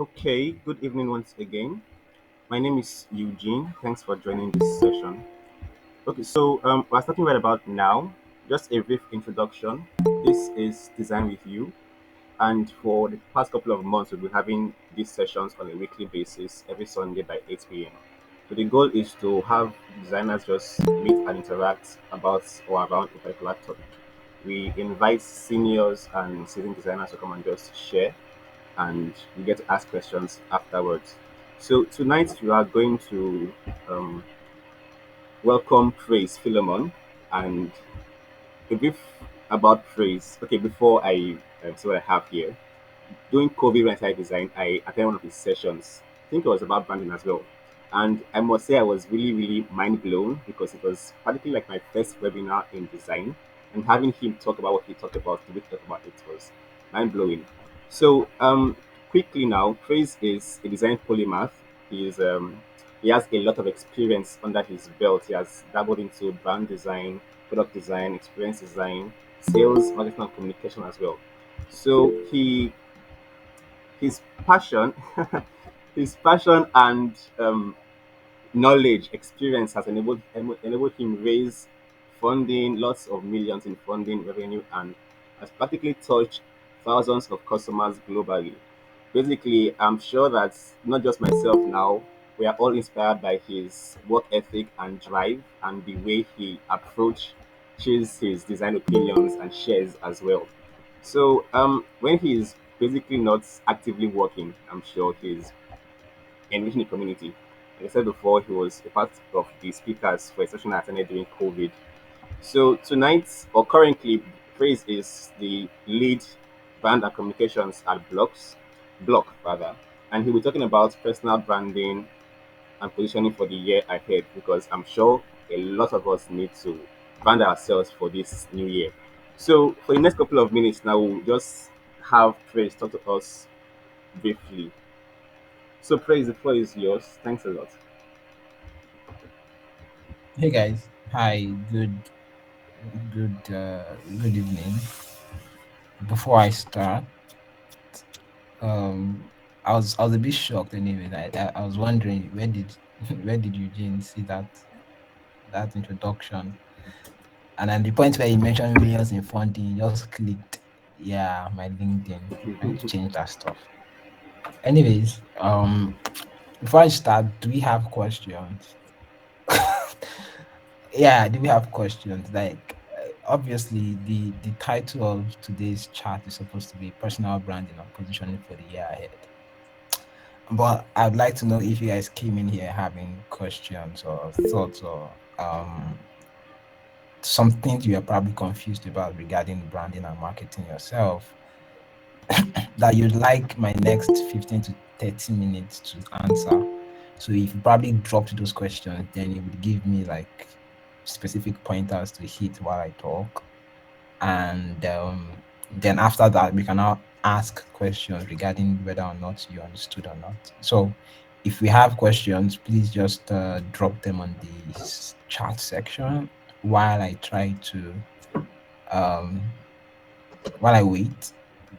Okay, good evening once again. My name is Eugene. Thanks for joining this session. Okay, so we're starting right about now. Just a brief introduction. This is Design with You, and for the past couple of months, we've been having these sessions on a weekly basis every Sunday by 8 p.m. So the goal is to have designers just meet and interact about or around a particular topic. We invite seniors and seasoned designers to come and just share and you get to ask questions afterwards. So tonight we are going to um, welcome Praise Philemon and a brief about Praise. Okay, before I see what I have here, during COVID when I started design, I attended one of his sessions. I think it was about branding as well. And I must say I was really mind blown because it was practically like my first webinar in design. And having him talk about what he talked about, the way he talked about it was mind blowing. So quickly now, Praise is a design polymath. He has a lot of experience under his belt. He has dabbled into brand design, product design, experience design, sales, marketing and communication as well. So his passion, his passion and knowledge, experience has enabled him raise funding, lots of millions in funding revenue, and has practically touched thousands of customers globally. Basically, I'm sure that not just myself now, we are all inspired by his work ethic and drive and the way he approaches his design opinions and shares as well. So when he is basically not actively working, I'm sure he's enriching the community. Like I said before, he was a part of the speakers for a session I attended during COVID. So tonight, or currently, Praise is the lead brand and communications at Block rather, and he'll be talking about personal branding and positioning for the year ahead because I'm sure a lot of us need to brand ourselves for this new year. So for the next couple of minutes now, we'll just have Praise talk to us briefly. So Praise, the floor is yours. Thanks a lot. Hey guys, hi, good evening. Before I start, um, I was a bit shocked. Anyway, I was wondering where did where did Eugene see that introduction? And at the point where he mentioned millions in funding, he just clicked. Yeah, my LinkedIn. I need to change that stuff. Anyways, before I start, do we have questions? Yeah, do we have questions? Like, obviously, the title of today's chat is supposed to be personal branding and positioning for the year ahead. But I'd like to know if you guys came in here having questions or thoughts or some things you are probably confused about regarding branding and marketing yourself that you'd like my next 15 to 30 minutes to answer. So if you probably dropped those questions, then it would give me like specific pointers to hit while I talk. And then after that, we can now ask questions regarding whether or not you understood or not. So if we have questions, please just drop them on the chat section while I try to um, while I wait.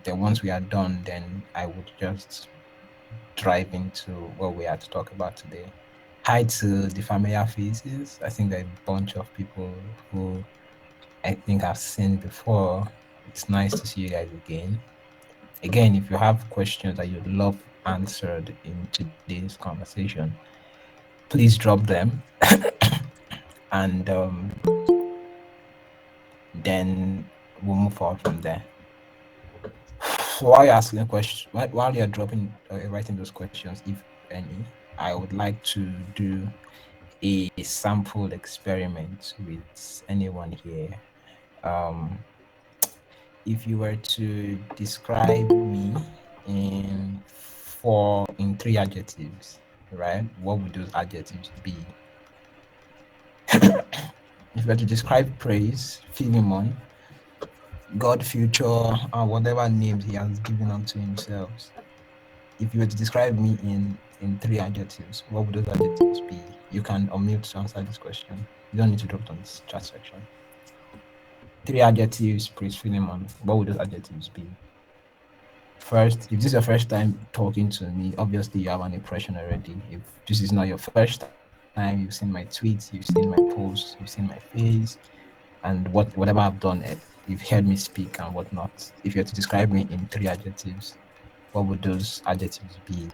Then once we are done, then I would just dive into what we had to talk about today. Hi to the familiar faces. I think there are a bunch of people who I think I've seen before. It's nice to see you guys again. Again, if you have questions that you'd love answered in today's conversation, please drop them and then we'll move forward from there. While you're asking a question, while you're dropping, writing those questions, if any, I would like to do a sample experiment with anyone here. Um, if you were to describe me in three adjectives, right? What would those adjectives be? If you were to describe praise, Philemon, God, future, and whatever names he has given unto himself, if you were to describe me in three adjectives, what would those adjectives be? You can unmute to answer this question. You don't need to drop it on this chat section. Three adjectives, praise Philemon. What would those adjectives be? First, if this is your first time talking to me, obviously you have an impression already. If this is not your first time, you've seen my tweets, you've seen my posts, you've seen my face, and whatever I've done, you've heard me speak and whatnot. If you were to describe me in three adjectives, what would those adjectives be?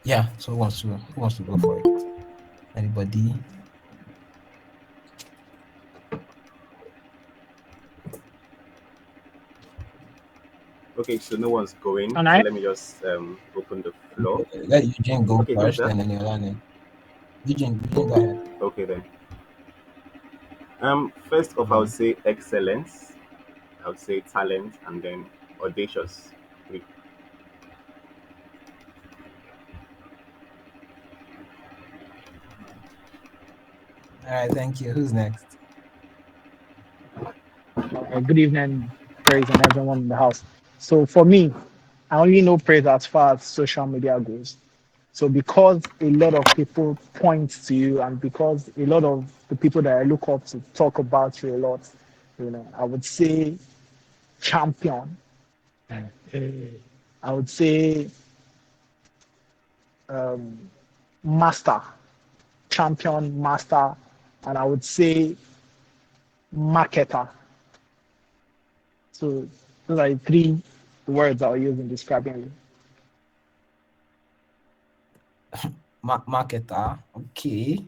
Yeah. So who wants to go for it? Anybody? Okay, so no one's going. And So I let me just open the floor. Let Eugene go Okay, who's first, that? and then Yolani. Eugene, go ahead. Okay then. First off, I would Mhm. say excellence. I would say talent, and then audacious. Wait, All right, thank you. Who's next? good evening, Praise, and everyone in the house. So for me, I only know Praise as far as social media goes. So because a lot of people point to you, and because a lot of the people that I look up to talk about you a lot, I would say champion. I would say um, master, champion, master, and I would say marketer. So those are the three words I'll use in describing you. Marketer. Okay.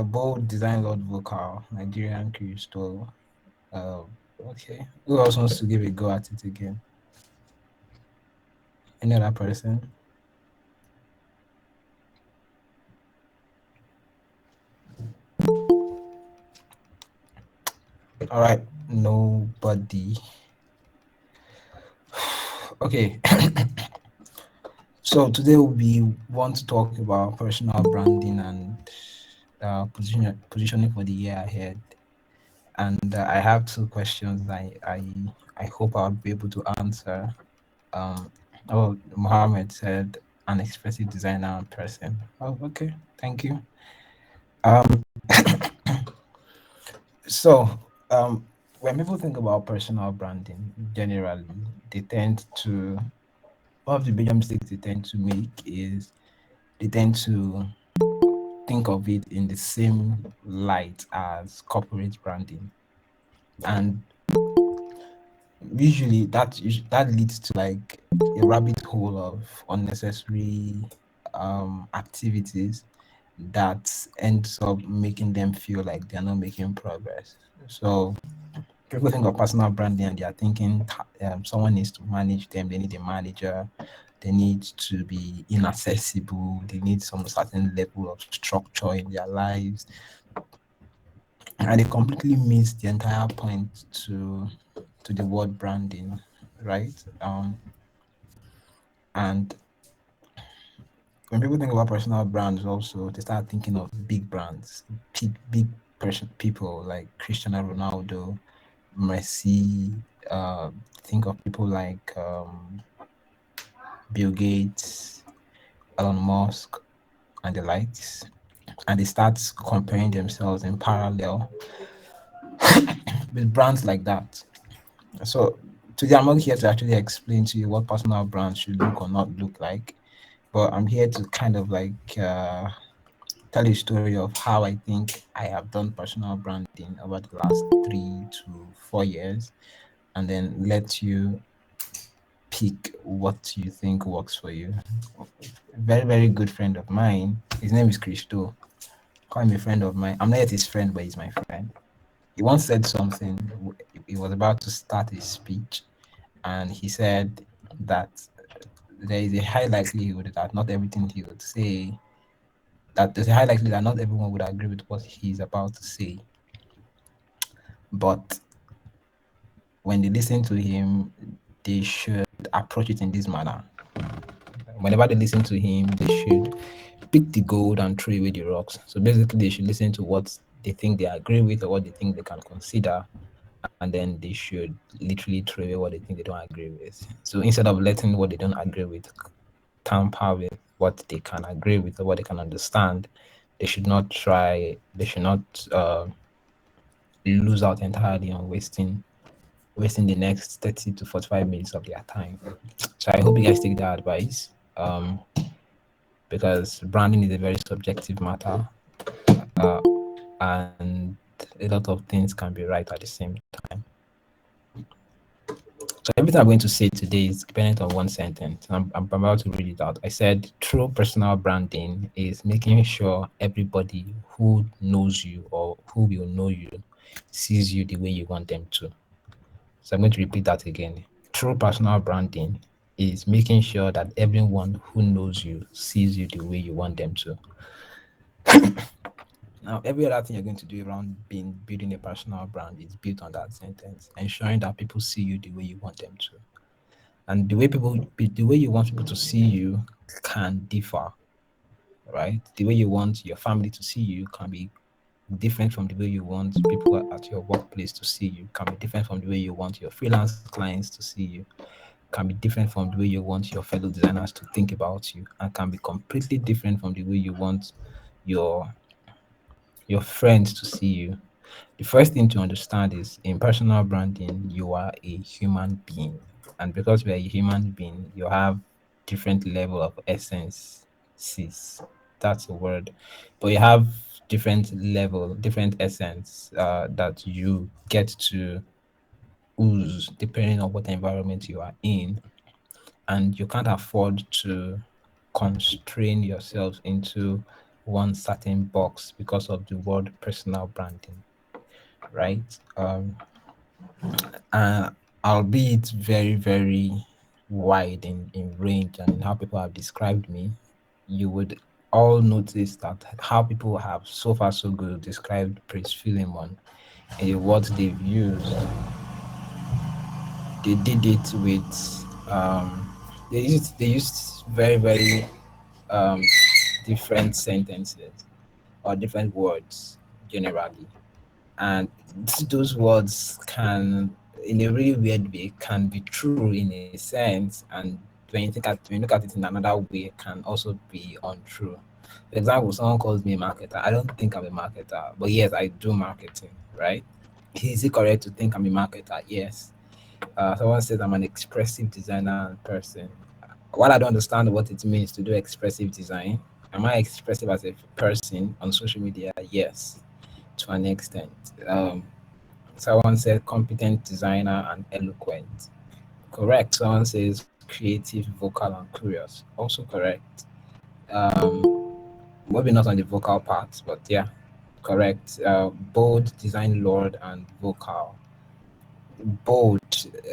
Bold design lord vocal, Nigerian crystal. Uh, okay. Who else wants to give a go at it again? Any other person? All right. Nobody. Okay. So today we want to talk about personal branding and positioning for the year ahead. And I have two questions I hope I'll be able to answer. Um, Mohammed said an expressive designer and person. Oh, okay. Thank you. Um, so when people think about personal branding, generally, they tend to one of the major mistakes they tend to make is they tend to think of it in the same light as corporate branding, and usually that leads to like a rabbit hole of unnecessary activities that ends up making them feel like they're not making progress. So people think of personal branding and they're thinking someone needs to manage them, they need a manager, they need to be inaccessible, they need some certain level of structure in their lives, and they completely miss the entire point to the word branding, right? And when people think about personal brands, also they start thinking of big brands, people like Cristiano Ronaldo, Messi. Think of people like Bill Gates, Elon Musk, and the likes, and they start comparing themselves in parallel with brands like that. So today I'm not here to actually explain to you what personal brands should look or not look like, but I'm here to kind of like tell you a story of how I think I have done personal branding over the last 3 to 4 years, and then let you pick what you think works for you. A very, very good friend of mine, his name is Christo. Call him a friend of mine. I'm not yet his friend, but he's my friend. He once said something. He was about to start his speech, and he said that there is a high likelihood that not everything he would say, that there's a high likelihood that not everyone would agree with what he's about to say. But when they listen to him, they should approach it in this manner. Whenever they listen to him, they should pick the gold and throw away the rocks. So basically, they should listen to what they think they agree with or what they think they can consider, and then they should literally throw away what they think they don't agree with. So instead of letting what they don't agree with tamper with what they can agree with or what they can understand, they should not lose out entirely on wasting wasting the next 30 to 45 minutes of their time. So I hope you guys take that advice. Because branding is a very subjective matter, uh, and a lot of things can be right at the same time. So everything I'm going to say today is dependent on one sentence. I'm about to read it out. I said true personal branding is making sure everybody who knows you or who will know you sees you the way you want them to. So I'm going to repeat that again. True personal branding is making sure that everyone who knows you sees you the way you want them to. Now, every other thing you're going to do around building a personal brand is built on that sentence, ensuring that people see you the way you want them to. And the way you want people to see you can differ, right? The way you want your family to see you can be different from the way you want people at your workplace to see you, can be different from the way you want your freelance clients to see you, can be different from the way you want your fellow designers to think about you, and can be completely different from the way you want your your friends to see you. The first thing to understand is in personal branding, you are a human being. And because you are a human being, you have different level of essences. That's a word. But you have different essence that you get to ooze depending on what environment you are in. And you can't afford to constrain yourself into one certain box because of the word personal branding, right? Uh, Albeit very, very wide in range and in how people have described me, you would all notice that how people have so far so good described Praise Philemon in the words they've used. They did it with they used very, very um, different sentences or different words generally. And those words can, in a really weird way, can be true in a sense, and when you look at it in another way, can also be untrue. For example, someone calls me a marketer. I don't think I'm a marketer, but yes, I do marketing, right? Is it correct to think I'm a marketer? Yes. Someone says I'm an expressive designer and person. While I don't understand what it means to do expressive design, am I expressive as a person on social media? Yes, to an extent. Someone said competent designer and eloquent. Correct. Someone says creative, vocal, and curious. Also correct. Maybe not on the vocal part, but yeah, correct. Bold, design lord, and vocal. Bold.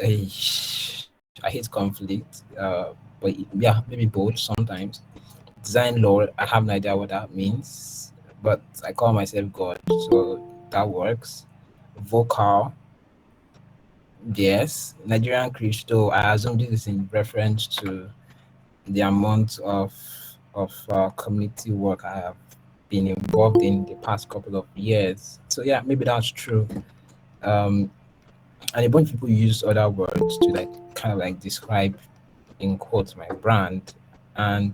I hate conflict. But yeah, maybe bold sometimes. Design lord. I have no idea what that means, but I call myself God, so that works. Vocal. Yes, Nigerian crypto. I assume this is in reference to the amount of community work I have been involved in the past couple of years. So yeah, maybe that's true. Um, and a bunch of people use other words to like kind of like describe in quotes my brand. And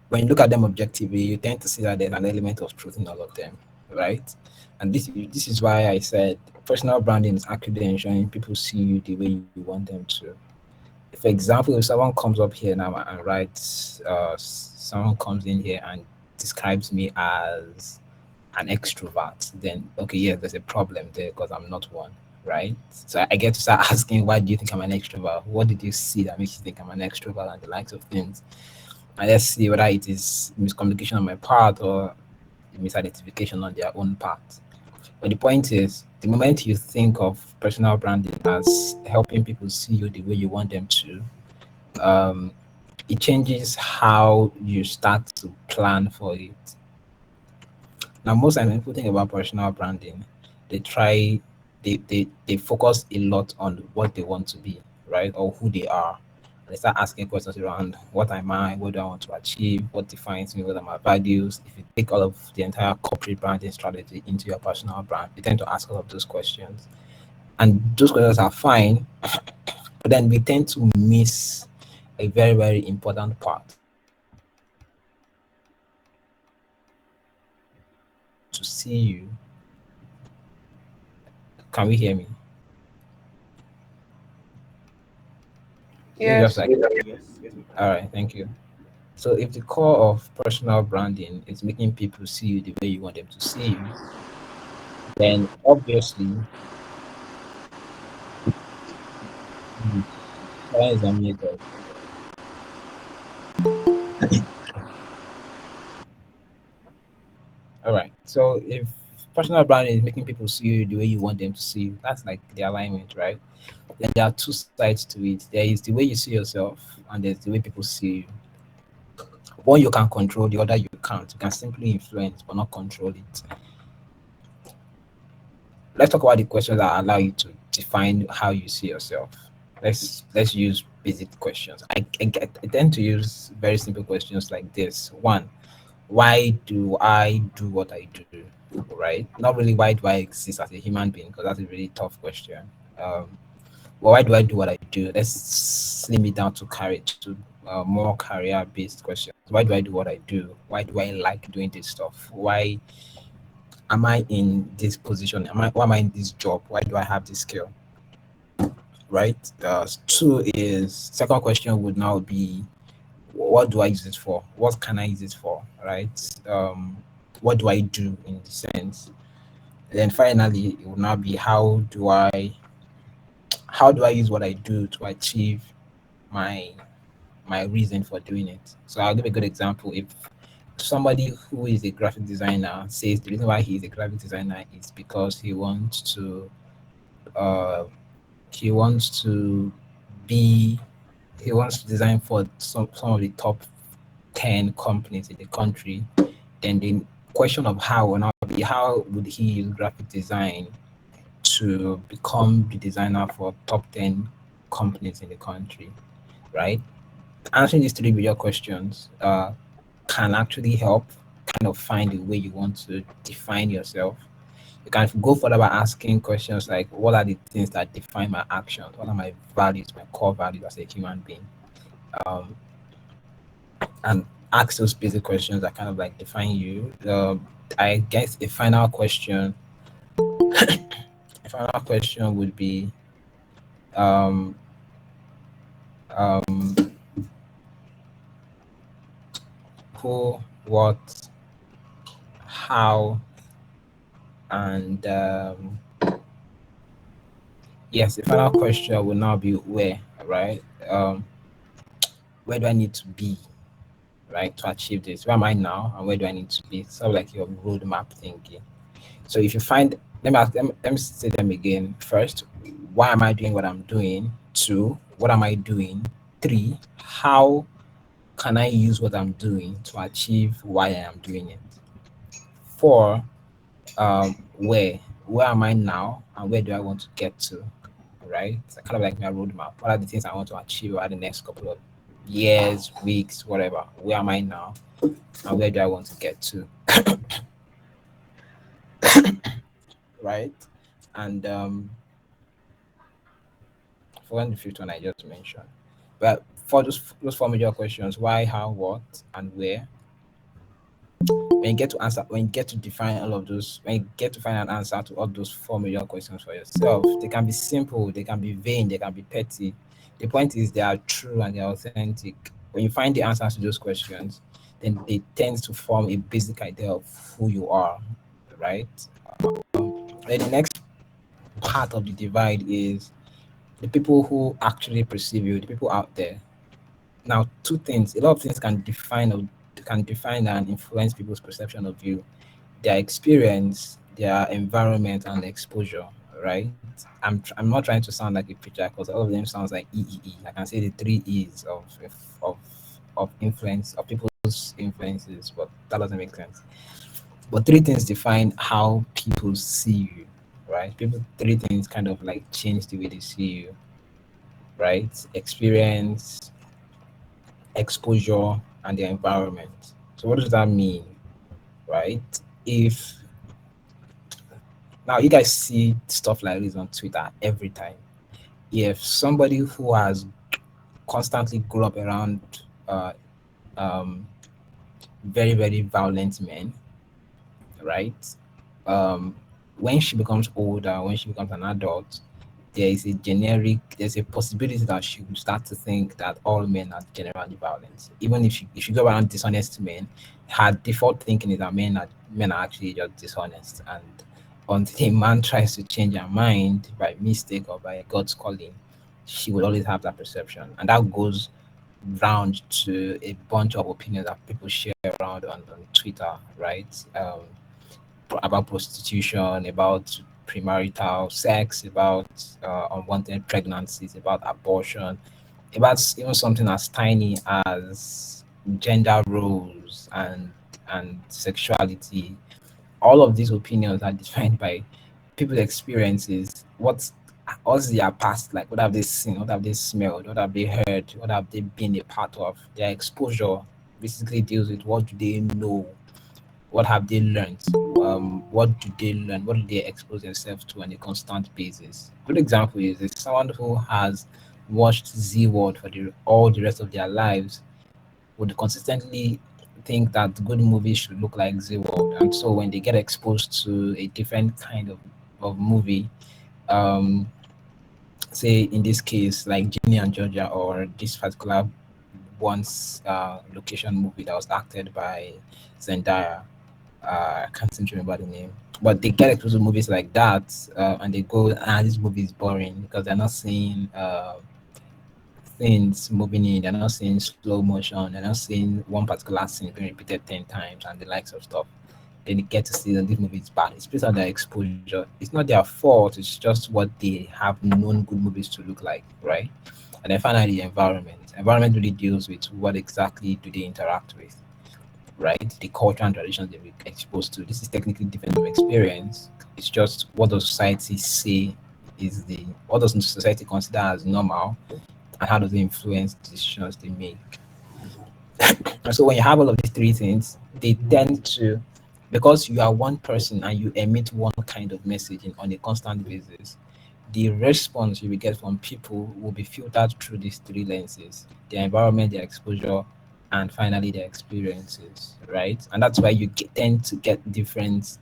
when you look at them objectively, you tend to see that there's an element of truth in all of them, right? And this is why I said personal branding is actually ensuring people see you the way you want them to. For example, if someone comes up here now and writes, someone comes in here and describes me as an extrovert, then okay, yeah, there's a problem there because I'm not one, right? So I get to start asking, why do you think I'm an extrovert? What did you see that makes you think I'm an extrovert and the likes of things? And let's see whether it is miscommunication on my part or misidentification on their own part. But the point is, the moment you think of personal branding as helping people see you the way you want them to, um, it changes how you start to plan for it. Now, most times when people think about personal branding, they try, they focus a lot on what they want to be, right, or who they are. They start asking questions around what am I, what do I want to achieve, what defines me, what are my values. If you take all of the entire corporate branding strategy into your personal brand, you tend to ask all of those questions. And those questions are fine, but then we tend to miss a very, very important part to see you. Can we hear me? Is it just Yes. like, Yes, yes, we can. all right, thank you. So if the core of personal branding is making people see you the way you want them to see you, then obviously the challenge are made of. All right. So if personal branding is making people see you the way you want them to see you, that's like the alignment, right? Then there are two sides to it. There is the way you see yourself, and there's the way people see you. One you can control, the other you can't. You can simply influence but not control it. Let's talk about the questions that allow you to define how you see yourself. Let's use basic questions. I tend to use very simple questions like this. One, why do I do what I do? Right? Not really why do I exist as a human being, because that's a really tough question. Um, well, why do I do what I do? Let's slim it down to more career-based questions. Why do I do what I do? Why do I like doing this stuff? Why am I in this position? Why am I in this job? Why do I have this skill? Right. Two is second question would now be, what do I use it for? What can I use it for? Right. What do I do in the sense? And then finally, it will now be, how do I use what I do to achieve my my reason for doing it? So I'll give a good example. If somebody who is a graphic designer says the reason why he's a graphic designer is because uh he wants to be he wants to design for some of the top 10 companies in the country, then the question of how will now be, how would he use graphic design to become the designer for top 10 companies in the country, right? Answering these three bigger questions can actually help kind of find a way you want to define yourself. You can go further by asking questions like, what are the things that define my actions? What are my values, my core values as a human being? Um, and ask those basic questions that kind of like define you. I guess a final question would be, um, um, who, what, how, and yes, the final question will now be where, right? Where do I need to be, right, to achieve this? Where am I now, and where do I need to be? Sort of like your roadmap thinking. So if you find, let me say them again. First, why am I doing what I'm doing? Two, what am I doing? Three, how can I use what I'm doing to achieve why I am doing it? Four, where am I now, and where do I want to get to? Right? It's kind of like my roadmap. What are the things I want to achieve over the next couple of years, weeks, whatever? Where am I now, and where do I want to get to? Right? And for the fifth one I just mentioned. But for those four major questions, why, how, what, and where, when you get to define all of those, when you get to find an answer to all those four major questions for yourself, they can be simple, they can be vain, they can be petty. The point is they are true and they're authentic. When you find the answers to those questions, then they tend to form a basic idea of who you are, right? Then the next part of the divide is the people who actually perceive you, the people out there. Now, two things. A lot of things can define and influence people's perception of you: their experience, their environment, and exposure. Right? I'm not trying to sound like a preacher because all of them sounds like EEE. I can say the three E's of of influence of people's influences, but that doesn't make sense. But three things define how people see you. Right? People Three things kind of like change the way they see you. Right? Experience, exposure, and their environment. So what does that mean, right? If now you guys see stuff like this on Twitter every time. If somebody who has constantly grown up around uh, um, very very violent men, right? Um, when she becomes older, when she becomes an adult, there's a possibility that she will start to think that all men are generally violent. Even if you go around dishonest men, her default thinking is that men are actually just dishonest. And until a man tries to change her mind by mistake or by God's calling, she will always have that perception. And that goes round to a bunch of opinions that people share around on Twitter, right? About prostitution, about premarital sex, about unwanted pregnancies, about abortion, about even something as tiny as gender roles and sexuality. All of these opinions are defined by people's experiences. What's their past like? What have they seen? What have they smelled? What have they heard? What have they been a part of? Their exposure basically deals with what do they know, what have they learned? What do they learn? What do they expose themselves to on a constant basis? Good example is someone who has watched Z World for all the rest of their lives would consistently think that good movies should look like Z World. And so when they get exposed to a different kind of movie, um, say in this case, like Ginny and Georgia, or this particular once location movie that was acted by Zendaya, I can't seem to remember the name. But they get exposed to movies like that, and they go, this movie is boring because they're not seeing things moving in, they're not seeing slow motion, they're not seeing one particular scene being repeated 10 times and the likes of stuff. Then they get to see that this movie is bad. It's based on their exposure. It's not their fault, it's just what they have known good movies to look like, right? And then finally, the environment. Environment really deals with what exactly do they interact with, right? The culture and traditions they were exposed to. This is technically different from experience. It's just what does society say what does society consider as normal, and how does it influence the decisions they make. And so when you have all of these three things, they tend to, because you are one person and you emit one kind of message on a constant basis, the response you will get from people will be filtered through these three lenses: their environment, their exposure, and finally their experiences, right? And that's why tend to get different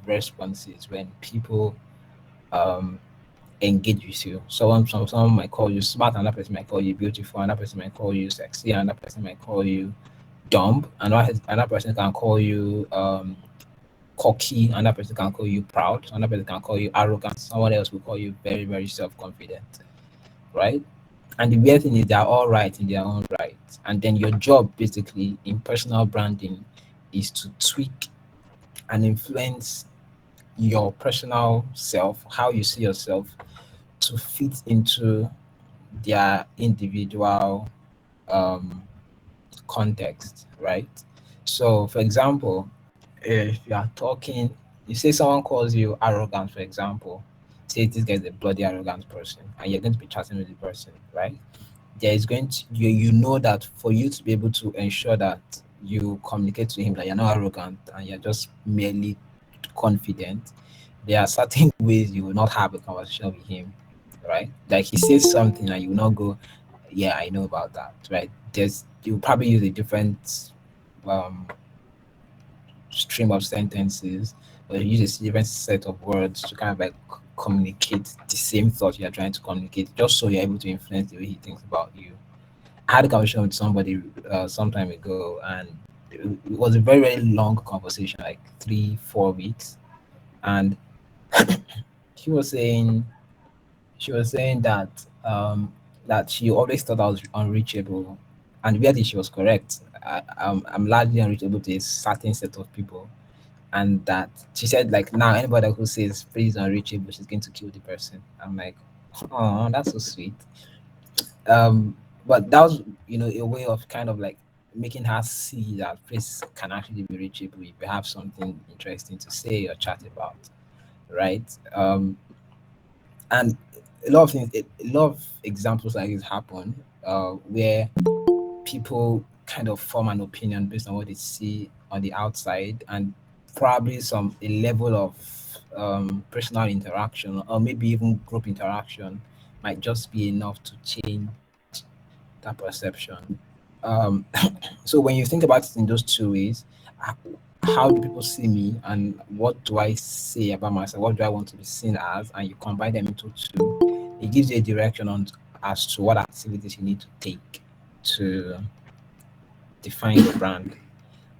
responses when people um, engage with you. Someone might call you smart, another person might call you beautiful, another person might call you sexy, another person might call you dumb, another person can call you cocky, another person can call you proud, another person can call you arrogant, someone else will call you very, very self-confident, right? And the weird thing is they're all right in their own right. And then your job basically in personal branding is to tweak and influence your personal self, how you see yourself, to fit into their individual um, context, right? So, for example, if you are talking, you say someone calls you arrogant, for example, say this guy is a bloody arrogant person, and you're going to be chatting with the person, right? There is going to you know that for you to be able to ensure that you communicate to him that you're not arrogant and you're just merely confident, there are certain ways you will not have a conversation with him, right? Like he says something and you will not go, yeah, I know about that, right? You'll probably use a different um, stream of sentences, or you use a different set of words to kind of like communicate the same thought you're trying to communicate, just so you're able to influence the way he thinks about you. I had a conversation with somebody some time ago, and it was a very, very long conversation, like 3 4 weeks. And she was saying she was saying that she always thought I was unreachable, and really she was correct. I'm largely unreachable to a certain set of people, and that she said like now anybody who says please unreachable, she's going to kill the person. I'm like, oh, that's so sweet. Um, but that was, a way of kind of like making her see that Praise can actually be reachable if you have something interesting to say or chat about, right? And a lot of examples like this happen, where people kind of form an opinion based on what they see on the outside, and probably a level of personal interaction or maybe even group interaction might just be enough to change that perception. Um, so when you think about it in those two ways, how do people see me and what do I say about myself? What do I want to be seen as? And you combine them into two, it gives you a direction on as to what activities you need to take to define your brand.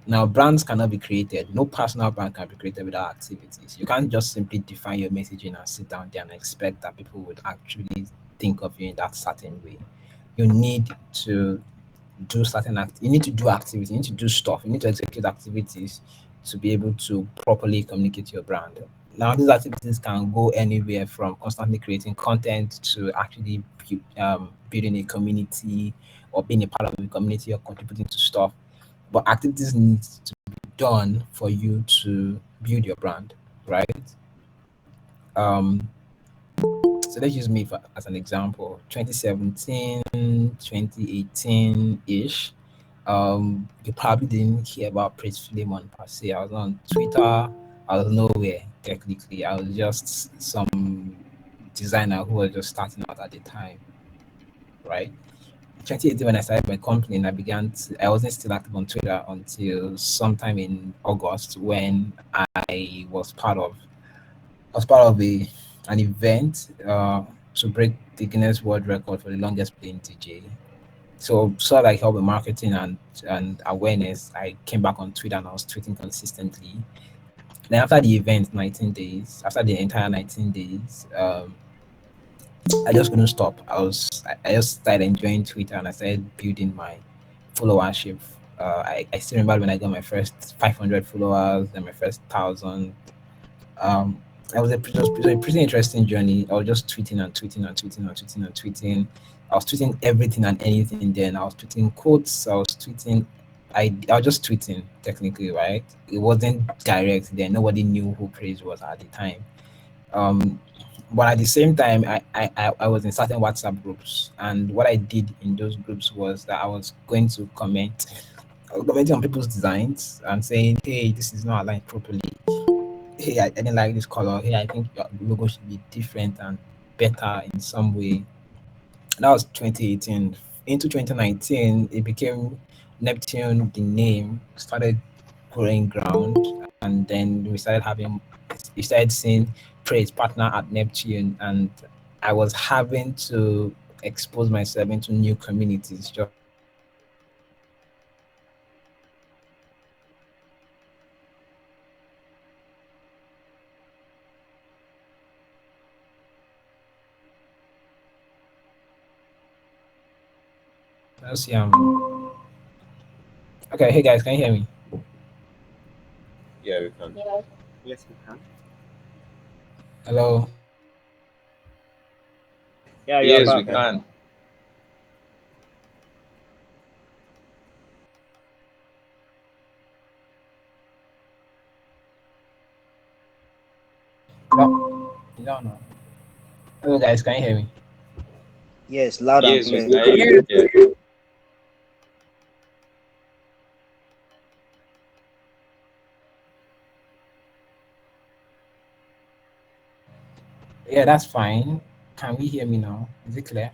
Now, brands cannot be created. No personal brand can be created without activities. You can't just simply define your messaging and sit down there and expect that people would actually think of you in that certain way. You need to do you need to do activities, you need to do stuff, you need to execute activities to be able to properly communicate your brand. Now, these activities can go anywhere from constantly creating content to actually building a community or being a part of a community or contributing to stuff. But activities need to be done for you to build your brand, right? Um, so let's use me as an example. 2017, 2018 ish. You probably didn't hear about Praise Philemon per se. I was on Twitter. I was nowhere technically. I was just some designer who was just starting out at the time, right? 2018 when I started my company and I wasn't still active on Twitter until sometime in August when I was part of an event to break the Guinness World Record for the longest playing DJ. So like help with marketing and awareness, I came back on Twitter and I was tweeting consistently. Then after the event, 19 days, after the entire 19 days, I just couldn't stop. I just started enjoying Twitter and I started building my followership. I still remember when I got my first 500 followers, then my first 1,000. Um, it was a pretty interesting journey. I was just tweeting and tweeting and tweeting and tweeting and tweeting. I was tweeting everything and anything then. I was tweeting quotes. I was just tweeting technically, right? It wasn't direct then. Nobody knew who Praise was at the time. Um, but at the same time, I was in certain WhatsApp groups, and what I did in those groups was that I was going to comment. I was commenting on people's designs and saying, "Hey, this is not aligned properly. Hey, I didn't like this color. Hey, I think your logo should be different and better in some way." That was 2018. Into 2019, it became Neptune. The name started growing ground, and then we started seeing Praise partner at Neptune, and I was having to expose myself into new communities just to be able to let's see. Okay, hey guys, can you hear me? Yeah, we can. Yes, we can. Hello. Yeah, you are Yes, Yes, we we back. can. can. No, you don't know. Hello guys, can you hear me? Yes, loud and Yes, we clear. can hear you. Yeah. Yeah, that's fine. Can we hear me now? Is it clear?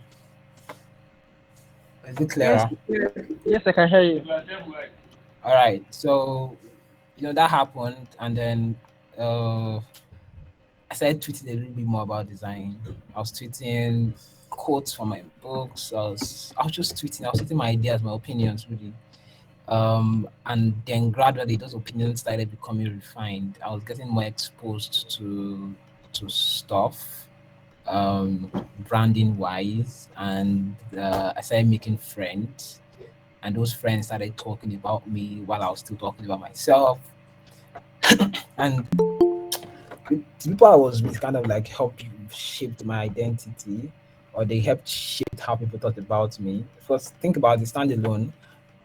Is it Yes, clearer? yes, I can hear you. All right. So, that happened, and then I started tweeting a little bit more about design. I was tweeting quotes from my books. I was just tweeting. I was tweeting my ideas, my opinions, really. And then gradually, those opinions started becoming refined. I was getting more exposed to stuff, branding wise, and I started making friends. And those friends started talking about me while I was still talking about myself. And the people I was with kind of like helped shaped my identity, or they helped shape how people thought about me. First, think about the standalone.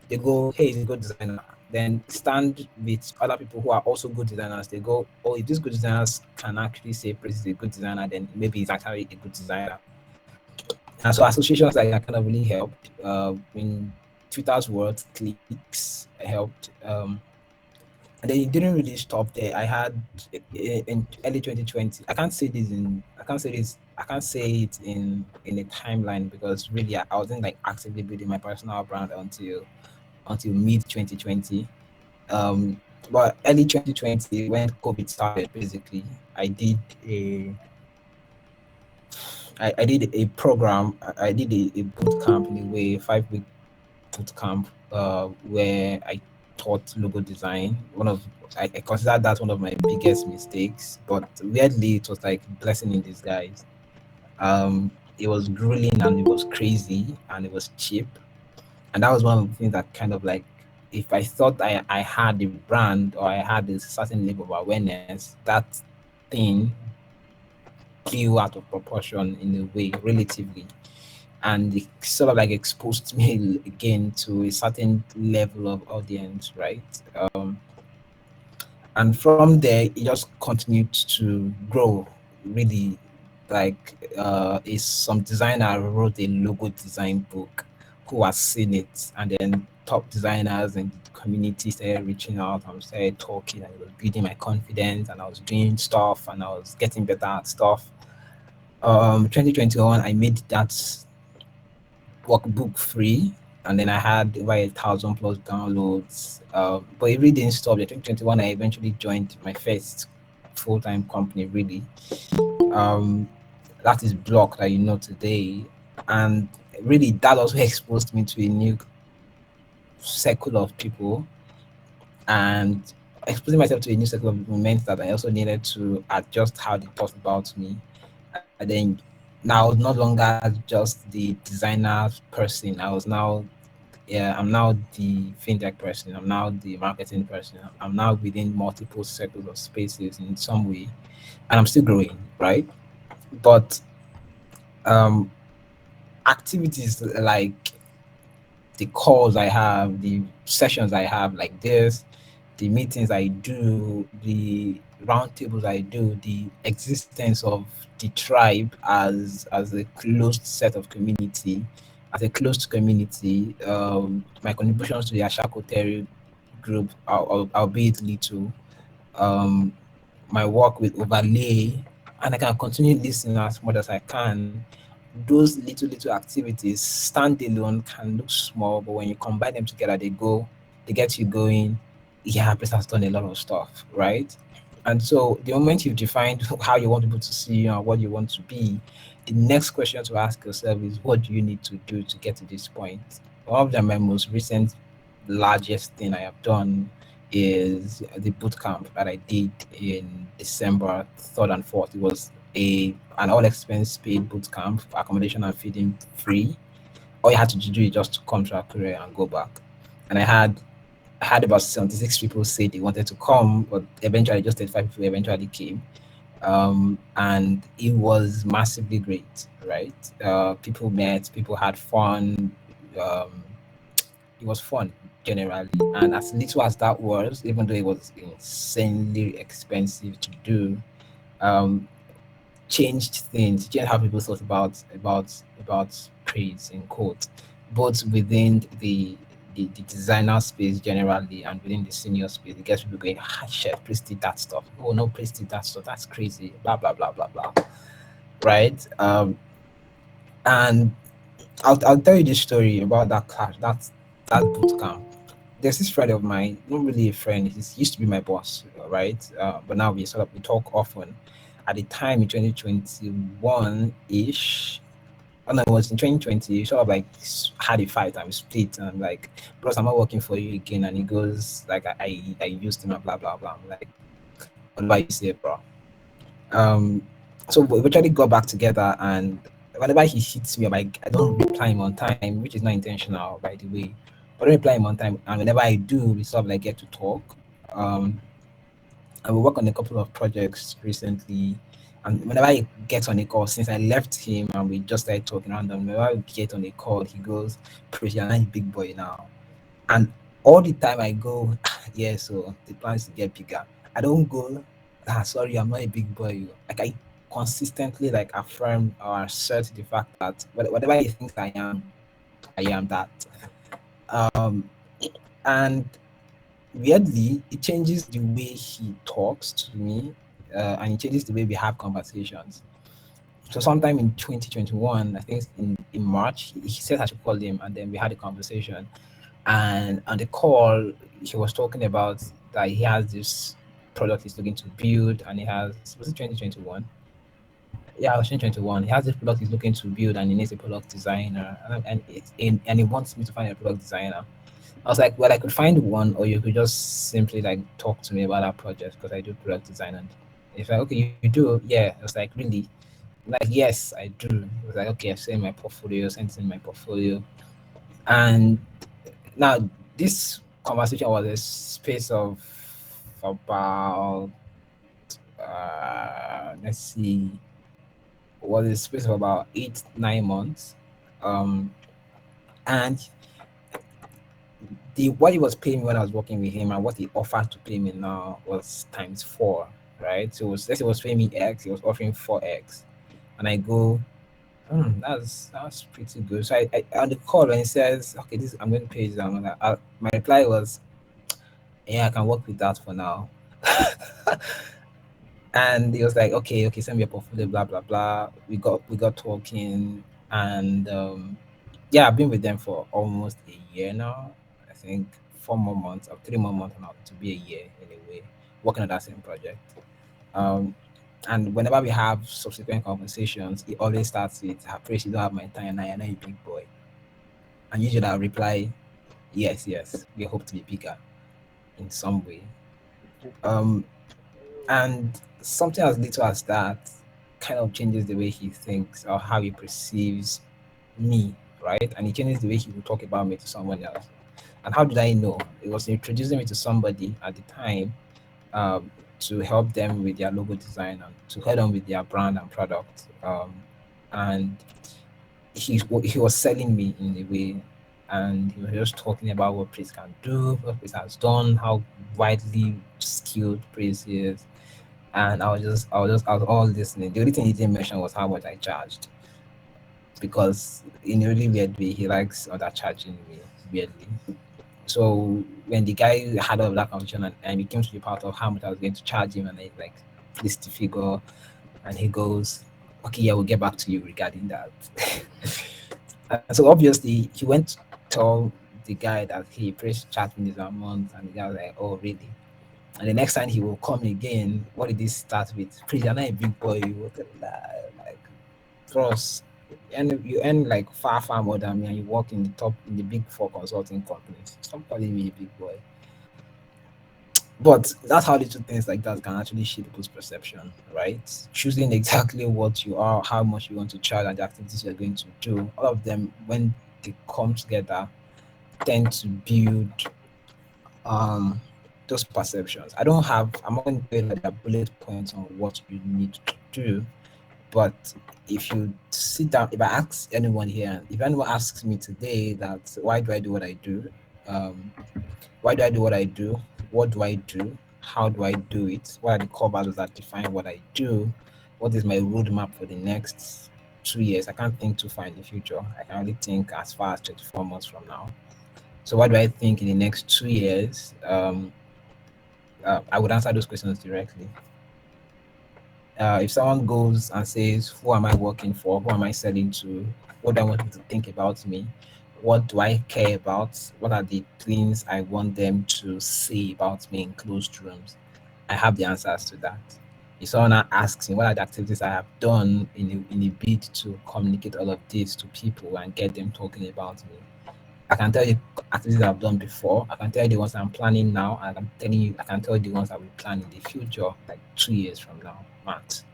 They go, "Hey, he's a good designer." Then stand with other people who are also good designers. They go, "Oh, if these good designers can actually say Praise is a good designer, then maybe he's actually a good designer." And so associations like that kind of really helped. In Twitter's world, clicks helped. And then it didn't really stop there. I had in early 2020. I can't say it in a timeline because really I wasn't like actively building my personal brand until mid 2020. But early 2020, when COVID started, basically, I did a I did a program. I did a boot camp in a way, 5 week boot camp, where I taught logo design. I consider that one of my biggest mistakes, but weirdly, it was like blessing in disguise. It was grueling and it was crazy and it was cheap, and that was one of the things that kind of like, if I thought I had a brand or I had a certain level of awareness, that thing blew out of proportion in a way, relatively, and it sort of like exposed me again to a certain level of audience, right? And from there it just continued to grow, really. Like, is some designer wrote a logo design book, who has seen it, and then top designers and the community started reaching out and started talking, and it was building my confidence, and I was doing stuff and I was getting better at stuff. 2021 I made that workbook free, and then I had over 1,000 plus downloads. But it really didn't stop. In 2021, I eventually joined my first full time company, really. Um, that is Block, that you know today. And really, that also exposed me to a new circle of people. And exposing myself to a new circle of people meant that I also needed to adjust how they thought about me. And then now, no longer just the designer person. I was now, yeah, I'm now the fintech person. I'm now the marketing person. I'm now within multiple circles of spaces in some way, and I'm still growing, right? But um, activities like the calls I have, the sessions I have, like this, the meetings I do, the roundtables I do, the existence of the tribe as a closed set of community, as a closed community, my contributions to the Ashako Terry group, albeit little, um, my work with overlay, and I can continue listening as much as I can. Those little activities standalone can look small, but when you combine them together, they get you going. Yeah, person has done a lot of stuff, right? And so the moment you've defined how you want people to see you and what you want to be, the next question to ask yourself is, what do you need to do to get to this point? One of my most recent largest thing I have done is the boot camp that I did in December 3rd and 4th. It was an all expense paid boot camp, accommodation and feeding free. All you had to do is just to come to Akure and go back. And I had about 76 people say they wanted to come, but eventually just 35 people eventually came. And it was massively great, right? People met, people had fun. Um, it was fun generally, and as little as that was, even though it was insanely expensive to do, um, changed things, changed how people thought about praise in quote, both within the designer space generally and within the senior space. It gets people going, ah, shit, Praise did that stuff. Oh no, Praise did that stuff. That's crazy. Blah blah blah blah blah. Right. And I'll tell you this story about that class, that boot camp. There's this friend of mine, not really a friend. He used to be my boss, right? But now we talk often. At the time in 2021 ish, oh no, it was in 2020. We sort of like had a fight and we split. And I'm like, bros, I'm not working for you again. And he goes like, I used him and blah blah blah. I'm like, whatever you say, bro. Um, so we eventually got back together, and whenever he hits me, I don't reply him on time, which is not intentional, by the way. But I don't reply him on time, and whenever I do, we sort of like get to talk. Um, and we work on a couple of projects recently. And whenever he gets on a call, since I left him and we just started talking random, whenever we get on a call, he goes, "Praise, you're not a big boy now." And all the time I go, yeah, so the plan is to get bigger. I don't go, sorry, I'm not a big boy. Like, I consistently like affirm or assert the fact that whatever he thinks I am that. Um, and weirdly, it changes the way he talks to me, and it changes the way we have conversations. So sometime in 2021, I think in March, he said I should call him, and then we had a conversation. And on the call, he was talking about that he has this product he's looking to build, and he has, was it 2021? Yeah, it was 2021. He has this product he's looking to build, and he needs a product designer, and he wants me to find a product designer. I was like, well, I could find one, or you could just simply like talk to me about that project because I do product design. And if like, okay, you do, yeah. I was like, really? I'm like, yes, I do. It was like, okay, I sent my portfolio, sent in my portfolio, and now this conversation was a space of about let's see, was a space of about 8 9 months, um, and the what he was paying me when I was working with him and what he offered to pay me now was times four, right? So it was, let's say he was paying me X, he was offering 4X, and I go, that's pretty good. So I on the call when he says, okay, this I'm going to pay you that, my reply was, yeah, I can work with that for now. And he was like, okay, send me your portfolio, blah blah blah. We got talking, and yeah, I've been with them for almost a year now. I think 4 more months or 3 more months now to be a year anyway, working on that same project. Um, and whenever we have subsequent conversations, it always starts with, "I pray you don't have my time, and I know you big boy." And usually I'll reply, "Yes, yes, we hope to be bigger in some way." Um, and something as little as that kind of changes the way he thinks or how he perceives me, right? And it changes the way he will talk about me to someone else. And how did I know? It was introducing me to somebody at the time, to help them with their logo design and to help them with their brand and product. And he was selling me in a way, and he was just talking about what Praise can do, what Praise has done, how widely skilled Praise is. And I was all listening. The only thing he didn't mention was how much I charged, because in a really weird way he likes undercharging me weirdly. So when the guy had all of that conversation, and it came to the part of how much I was going to charge him, and I like list the figure, and he goes, "Okay, yeah, we'll get back to you regarding that." And so obviously he went to tell the guy that he Praise charged me this amount, and the guy was like, "Oh, really?" And the next time he will come again, what did this start with? Praise, you're not a big boy. You work like trust. And you earn like far more than me, and you work in the top in the big four consulting companies. Stop calling me a big boy. But that's how little things like that can actually shape people's perception, right? Choosing exactly what you are, how much you want to charge, and the activities you're going to do. All of them, when they come together, tend to build um those perceptions. I'm not going to tell you that there are bullet points on what you need to do, but if you sit down, if I ask anyone here, if anyone asks me today that why do I do what I do, um, why do I do what I do, what do I do, how do I do it, what are the core values that define what I do, what is my roadmap for the next 2 years? I can't think too far in the future. I can only think as far as 24 months from now. So what do I think in the next 2 years? I would answer those questions directly. If someone goes and says, "Who am I working for? Who am I selling to? What do I want them to think about me? What do I care about? What are the things I want them to say about me in closed rooms?" I have the answers to that. If someone now asks me what are the activities I have done in a bid to communicate all of this to people and get them talking about me, I can tell you activities I've done before. I can tell you the ones I'm planning now. I can tell you the ones I will plan in the future, like 2 years from now, max.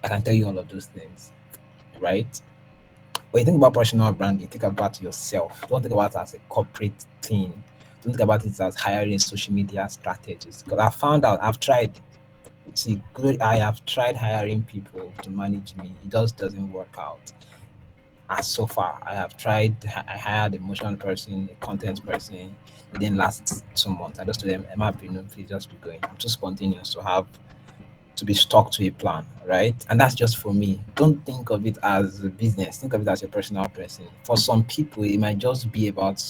I can tell you all of those things, right? When you think about personal branding, think about yourself. Don't think about it as a corporate thing. Don't think about it as hiring social media strategists. Because I found out, I've tried. See, good. I have tried hiring people to manage me. It just doesn't work out. As so far, I have tried. I hired a motion person, a content person. It didn't last 2 months. I just told them, "Emma, please just be going. I'm too spontaneous to be stuck to a plan, right?" And that's just for me. Don't think of it as a business. Think of it as a personal person. For some people, it might just be about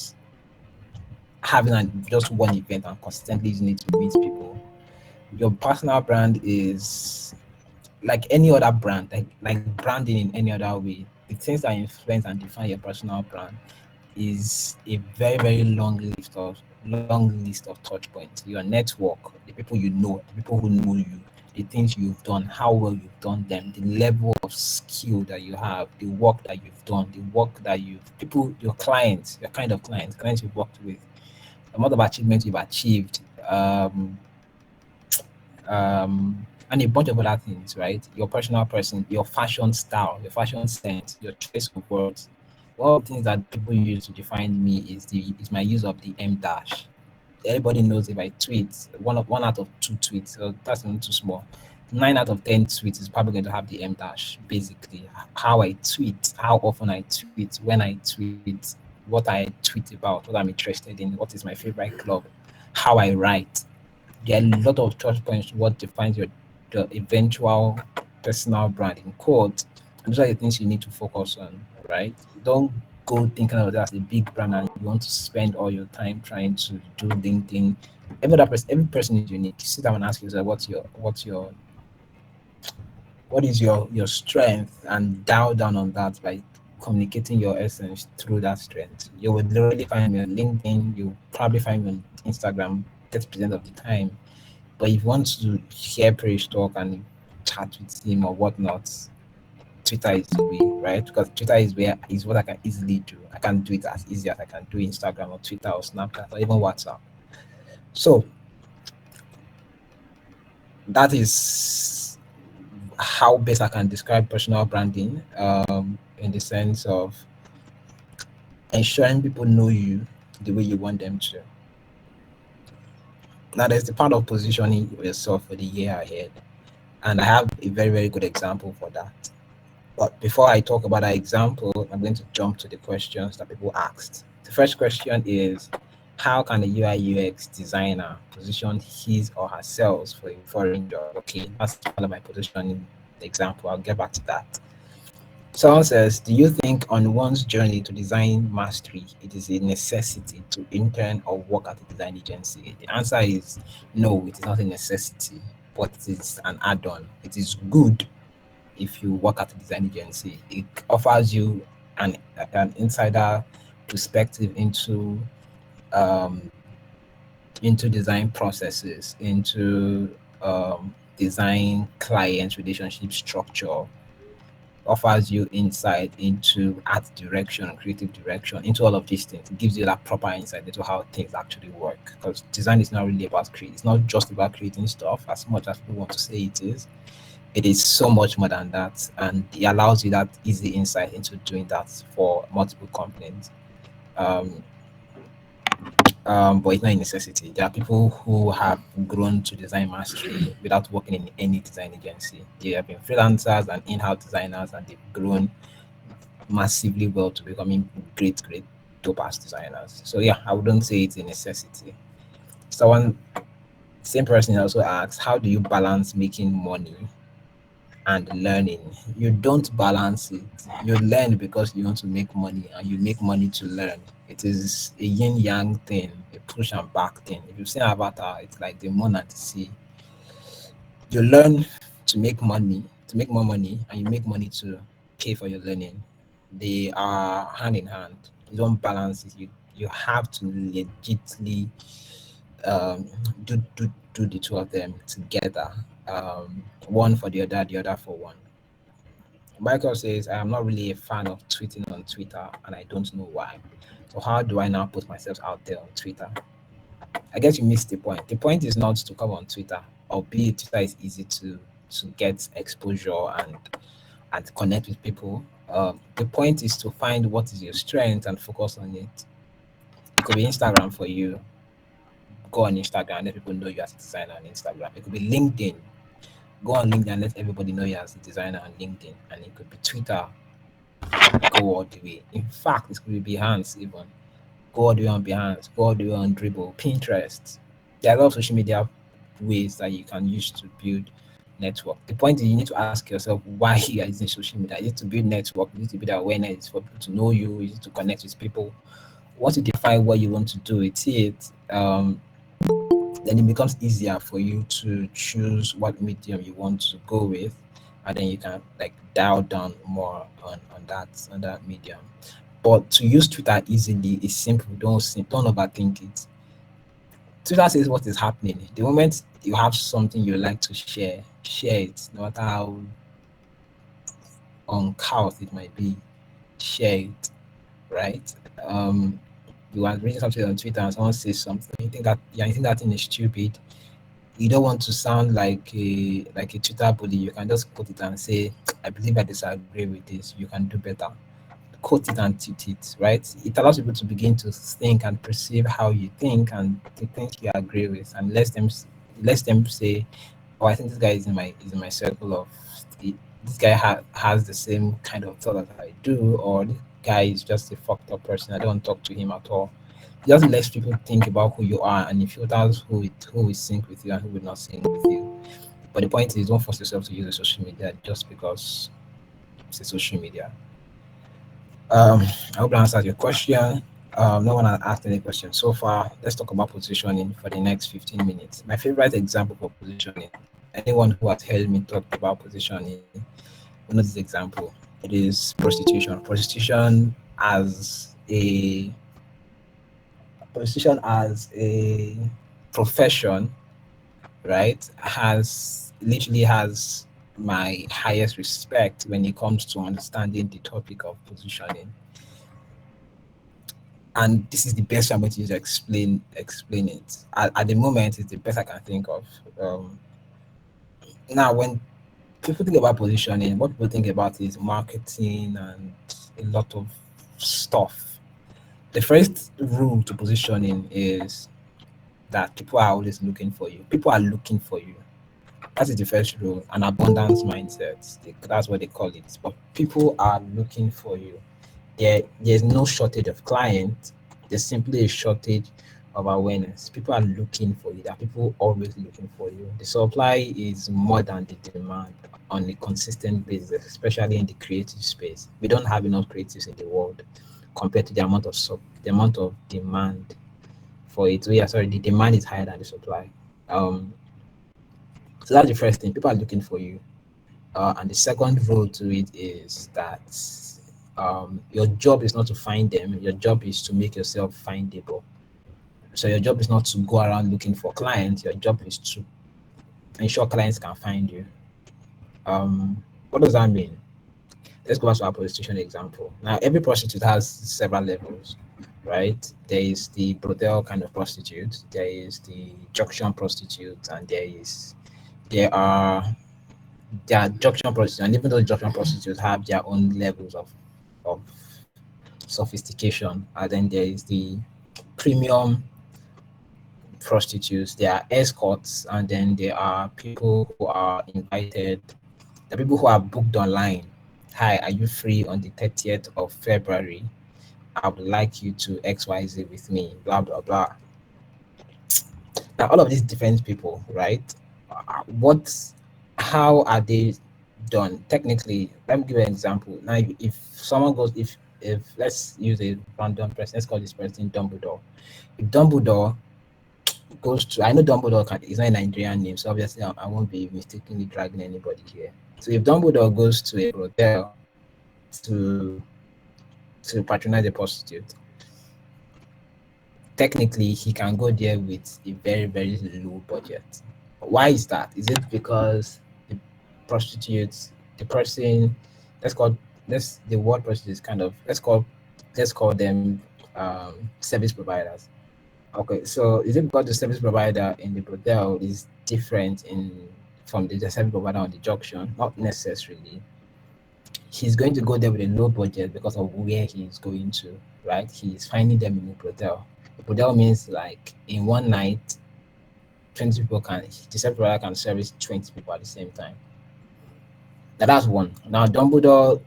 having just one event and consistently using it to meet people. Your personal brand is like any other brand, like branding in any other way. The things that influence and define your personal brand is a very long list of long list of touch points, your network, the people you know, the people who know you, the things you've done, how well you've done them, the level of skill that you have, the work that you've done, the work that you've people, your clients, your kind of clients you've worked with, the amount of achievements you've achieved, and a bunch of other things, right? Your personal person, your fashion style, your fashion sense, your choice of words. One of the things that people use to define me is my use of the M dash. Everybody knows if I tweet one out of two tweets, so that's not too small. 9 out of 10 tweets is probably going to have the M dash. Basically, how I tweet, how often I tweet, when I tweet, what I tweet about, what I'm interested in, what is my favorite club, how I write. There are a lot of touch points. What defines your the eventual personal brand in quotes, and those are the things you need to focus on, right? Don't go thinking of that as a big brand and you want to spend all your time trying to do LinkedIn. Every person is unique. Sit down and ask yourself what is your strength, and dial down on that by communicating your essence through that strength. You would literally find me on LinkedIn, you probably find me on Instagram 30% of the time. But if you want to hear Praise talk and chat with him or whatnot, Twitter is the way, right? Because Twitter is what I can easily do. I can do it as easy as I can do Instagram or Twitter or Snapchat or even WhatsApp. So that is how best I can describe personal branding, in the sense of ensuring people know you the way you want them to. Now, there's the part of positioning yourself for the year ahead, and I have a very, very good example for that. But before I talk about that example, I'm going to jump to the questions that people asked. The first question is, how can a UI UX designer position his or herself for a foreign job? Okay, that's part of my positioning example. I'll get back to that. Someone says, do you think on one's journey to design mastery, it is a necessity to intern or work at a design agency? The answer is no, it is not a necessity, but it is an add-on. It is good if you work at a design agency. It offers you an insider perspective um, into design processes, into design client relationship structure, offers you insight into art direction, creative direction, into all of these things. It gives you that proper insight into how things actually work. Because design is not really about create. It's not just about creating stuff as much as people want to say it is. It is so much more than that, and it allows you that easy insight into doing that for multiple companies. Um, but it's not a necessity. There are people who have grown to design mastery without working in any design agency. They have been freelancers and in-house designers, and they've grown massively well to becoming great dope ass designers. So yeah, I wouldn't say it's a necessity. Someone, same person also asks, how do you balance making money and learning? You don't balance it. You learn because you want to make money, and you make money to learn. It is a yin yang thing, a push and back thing. If you've seen Avatar, it's like the moon and the sea. You learn to make money, to make more money, and you make money to pay for your learning. They are hand in hand. You don't balance it. You have to legitly um, do the two of them together. One for the other for one. Michael says, I am not really a fan of tweeting on Twitter and I don't know why. So how do I now put myself out there on Twitter? I guess you missed the point. The point is not to come on Twitter, albeit Twitter is easy to get exposure and connect with people. The point is to find what is your strength and focus on it. It could be Instagram for you. Go on Instagram and let people know you as a designer on Instagram. It could be LinkedIn. Go on LinkedIn and let everybody know you as a designer on LinkedIn. And it could be Twitter. Go all the way. In fact, it could be Behance even. Go all the way on Behance. Go all the way on Dribble, Pinterest. There are a lot of social media ways that you can use to build network. The point is you need to ask yourself why you are using social media. Is it to build network? Is it to build awareness for people to know you? Is it to connect with people? Once you define what you want to do with it, then it becomes easier for you to choose what medium you want to go with, and then you can like dial down more on that medium. But to use Twitter easily is simple. Don't overthink it. Twitter says what is happening. The moment you have something you like to share, share it, no matter how uncouth it might be, share it, right? You are reading something on Twitter and someone says something, you think that yeah, you think that thing is stupid. You don't want to sound like a Twitter bully. You can just quote it and say, I believe I disagree with this. You can do better. Quote it and tweet it, right? It allows people to begin to think and perceive how you think and the things you agree with, and lets them say, "Oh, I think this guy is in my circle of this guy has the same kind of thought that I do, or this guy is just a fucked up person. I don't talk to him at all." It just lets people think about who you are, and it filters who will sync with you and who will not sync with you. But the point is, don't force yourself to use the social media just because it's a social media. I hope that answers your question. No one has asked any questions so far. Let's talk about positioning for the next 15 minutes. My favorite example for positioning. Anyone who has heard me talk about positioning will know this example. It is prostitution. Prostitution as a profession, right, has literally has my highest respect when it comes to understanding the topic of positioning. And this is the best I'm going to use to explain it. At the moment, it's the best I can think of. Um, Now, when people think about positioning, what people think about is marketing and a lot of stuff. The first rule to positioning is that people are always looking for you. People are looking for you. That is the first rule. An abundance mindset. That's what they call it. But people are looking for you. There's no shortage of clients. There's simply a shortage of awareness. People are looking for you. There are people always looking for you. The supply is more than the demand on a consistent basis, especially in the creative space. We don't have enough creatives in the world compared to the the amount of demand for it. So yeah, sorry, the demand is higher than the supply. Um, so that's the first thing. People are looking for you. And the second rule to it is that your job is not to find them. Your job is to make yourself findable. So your job is not to go around looking for clients. Your job is to ensure clients can find you. What does that mean? Let's go back to our prostitution example. Now, every prostitute has several levels, right? There is the brothel kind of prostitute. There is the junction prostitute, and there are junction prostitutes, and even though junction prostitutes have their own levels of sophistication, and then there is the premium prostitutes, there are escorts, and then there are people who are invited, the people who are booked online. Hi, are you free on the 30th of February? I would like you to XYZ with me, blah blah blah. Now all of these different people, right? What how are they done technically? Let me give you an example. Now if someone goes if let's use a random person, let's call this person Dumbledore. If Dumbledore goes to I know Dumbledore is not a Nigerian name, so obviously I won't be mistakenly dragging anybody here. So if Dumbledore goes to a hotel to patronize a prostitute, technically he can go there with a very very low budget. Why is that? Is it because the prostitutes, the person, let's call let's the word prostitute is kind of let's call them service providers. Okay, so is it because the service provider in the hotel is different in from the service provider on the junction? Not necessarily. He's going to go there with a low budget because of where he's going to, right? He's finding them in a hotel. A hotel means like in one night, 20 people can, the service provider can service 20 people at the same time. Now that's one. Now Dumbledore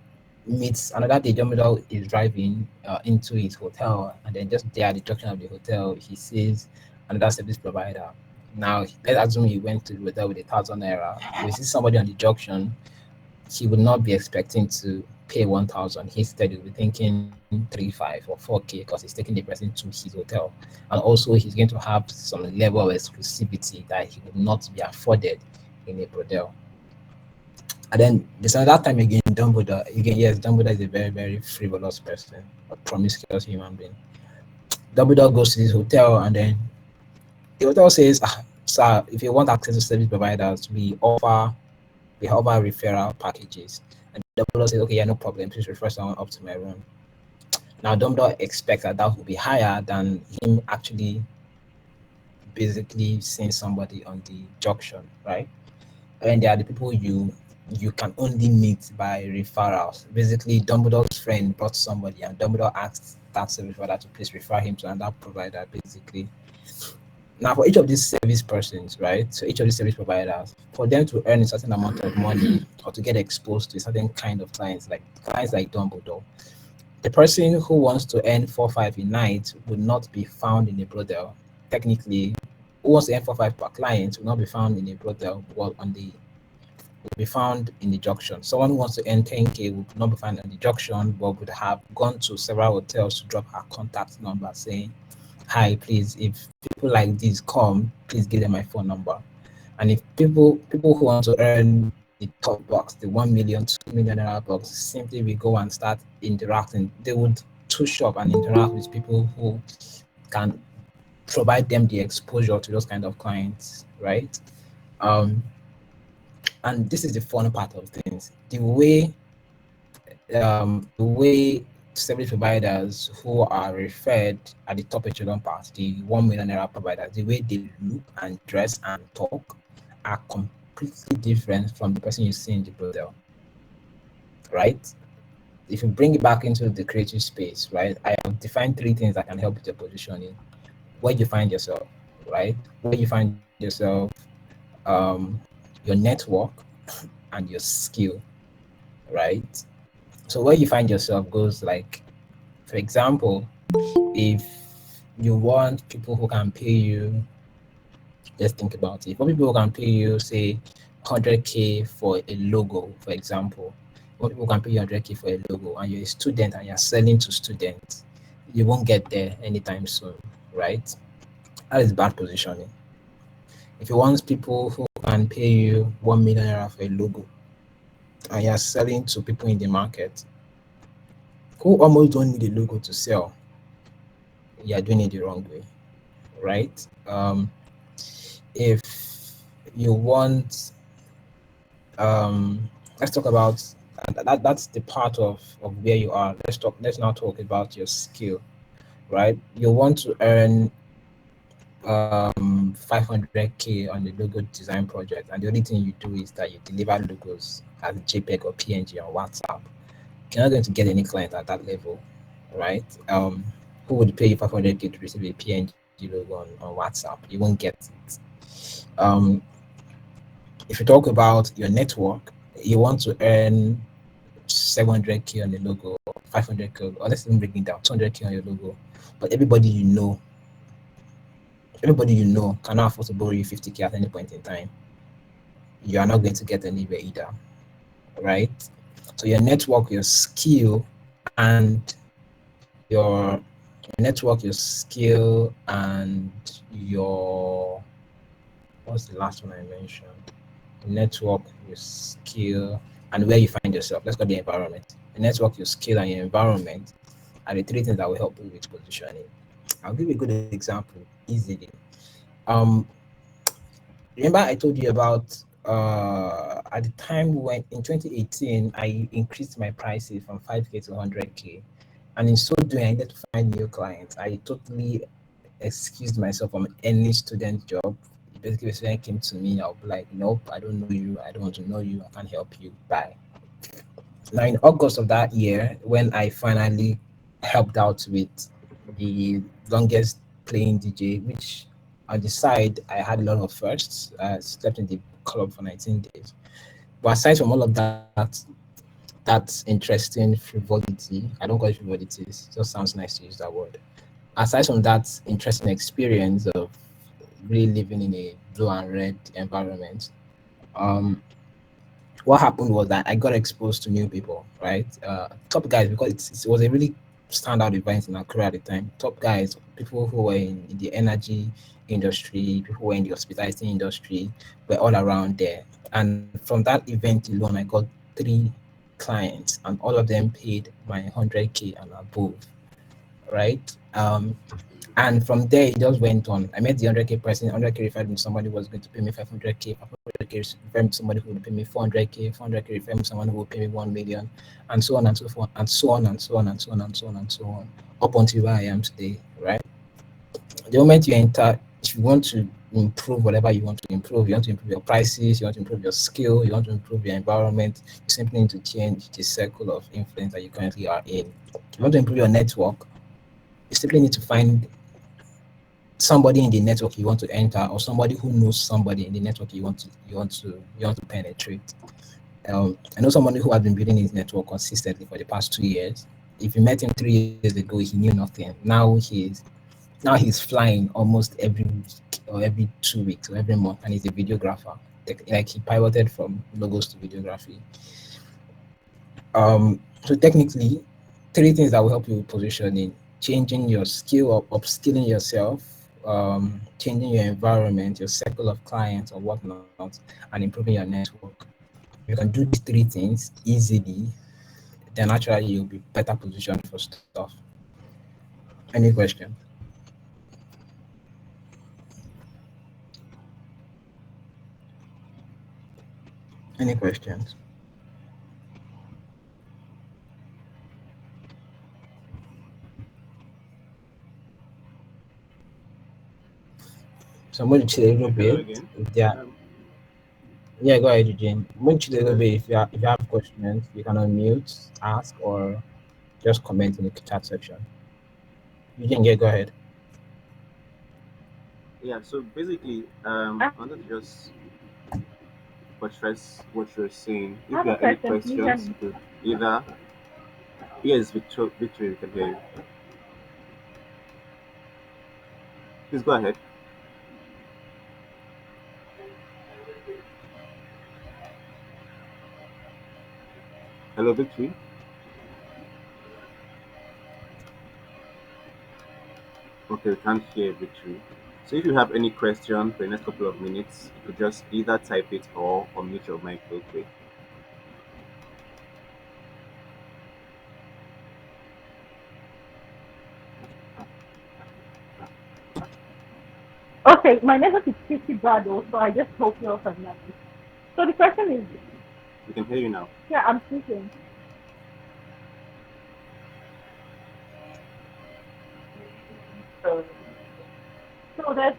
meets another day. Dumbledore is driving into his hotel, and then just there at the junction of the hotel, he sees another service provider. Now let's assume he went to the hotel with 1,000 naira. If he sees somebody on the junction, he would not be expecting to pay 1,000. Instead, he'll be thinking 3, 5, or 4K because he's taking the person to his hotel, and also he's going to have some level of exclusivity that he would not be afforded in a hotel. And then there's another time again, Dumbledore. Again, yes, Dumbledore is a very, very frivolous person, a promiscuous human being. Dumbledore goes to his hotel, and then The hotel says, sir, if you want access to service providers, we offer referral packages. And Dumbledore says, okay, yeah, no problem. Please refer someone up to my room. Now, Dumbledore expects that will be higher than him actually basically seeing somebody on the junction, right? And they are the people you can only meet by referrals. Basically, Dumbledore's friend brought somebody, and Dumbledore asked that service provider to please refer him to another provider, basically. Now, for each of these service persons, right? So each of these service providers, for them to earn a certain amount of money or to get exposed to a certain kind of clients like Dumbledore, the person who wants to earn 4-5 a night would not be found in a brothel. Technically, who wants to earn 4-5 per client will not be found in a brothel, but will be found in the junction. Someone who wants to earn 10K would not be found in the junction, but would have gone to several hotels to drop her contact number saying, hi, please, if people like this come, please give them my phone number. And if people who want to earn the top box, the 1 million, 2 million naira box, simply we go and start interacting. They would touch up and interact with people who can provide them the exposure to those kind of clients, right? Um, and this is the fun part of things. The way service providers who are referred at the top echelon part, the 1 million naira providers, the way they look and dress and talk are completely different from the person you see in the brothel, right? If you bring it back into the creative space, right, I have defined three things that can help with your positioning. Where you find yourself, right? Where you find yourself, um, your network, and your skill, right? So where you find yourself goes like, for example, if you want people who can pay you, let's think about it. For people who can pay you, say, 100K for a logo, for example, when people can pay you 100K for a logo, and you're a student and you're selling to students, you won't get there anytime soon, right? That is bad positioning. If you want people who can pay you 1 million naira for a logo, and you're selling to people in the market who almost don't need a logo to sell, you're doing it the wrong way, right? If you want, let's talk about that's the part of where you are. Let's now talk about your skill, right? You want to earn 500K on the logo design project, and the only thing you do is that you deliver logos as JPEG or PNG on WhatsApp. You're not going to get any client at that level, right? Who would pay you 500K to receive a PNG logo on WhatsApp? You won't get it. Um, if you talk about your network, you want to earn 700K on the logo, 500K, or let's even bring it down, 200K on your logo. But everybody you know cannot afford to borrow you 50K at any point in time. You are not going to get anywhere either, right? So your network, your skill, and your network, your skill, and your what's the last one I mentioned? Network, your skill, and where you find yourself. Let's go the environment. The network, your skill, and your environment are the three things that will help you with positioning. I'll give you a good example easily. Um, Remember I told you about at the time when in 2018 I increased my prices from 5K to 100K, and in so doing I needed to find new clients. I totally excused myself from any student job. Basically, if a student came to me, I'll be like, nope, I don't know you, I don't want to know you, I can't help you, bye. Now in August of that year, when I finally helped out with the longest playing DJ, which on the side I had a lot of firsts. I slept in the club for 19 days. But aside from all of that interesting frivolity, I don't call it frivolity, it just sounds nice to use that word. Aside from that interesting experience of really living in a blue and red environment, um, what happened was that I got exposed to new people, right? Top guys, because it was a really standout event in our career at the time. Top guys, people who were in the energy industry, people who were in the hospitality industry, were all around there. And from that event alone, I got three clients, and all of them paid my 100K and above. right? And from there, it just went on. I met the 100K person, 100K referred me somebody who was going to pay me 500K, 500K referred me somebody who would pay me 400K, 400K referred me someone who would pay me 1 million, and so on and so forth, and so on and so on and so on and so on and so on, up until where I am today, right? The moment you enter, if you want to improve whatever you want to improve your prices, you want to improve your skill, you want to improve your environment, you simply need to change the circle of influence that you currently are in. If you want to improve your network, you simply need to find somebody in the network you want to enter, or somebody who knows somebody in the network you want to penetrate. I know somebody who has been building his network consistently for the past 2 years. If you met him 3 years ago, he knew nothing. Now he's flying almost every week or every 2 weeks or every month, and he's a videographer. Like he pivoted from logos to videography. So technically, three things that will help you with positioning: changing your skill or upskilling yourself, changing your environment, your circle of clients or whatnot, and improving your network. If you can do these three things easily, then actually you'll be better positioned for stuff. Any question? Any questions? So I'm going to chill a little Hello bit. again. If there, Um, yeah, go ahead, Eugene. I'm going to chill a little hello. bit. If you have questions, you can unmute, ask, or just comment in the chat section. Eugene, yeah, go ahead. Yeah. So basically, I wanted to just buttress what you're saying. I If have there a are any question. Can you hear questions, me? you could either. Yes, Victory, we can hear you. Please go ahead. Hello, Victory. Okay, we can't hear Victory. So if you have any question for the next couple of minutes, you could just either type it or unmute your mic real quick. Okay, my network is pretty bad also. I just hope you all can hear me. So the question is, We can hear you now. yeah, I'm speaking. So there's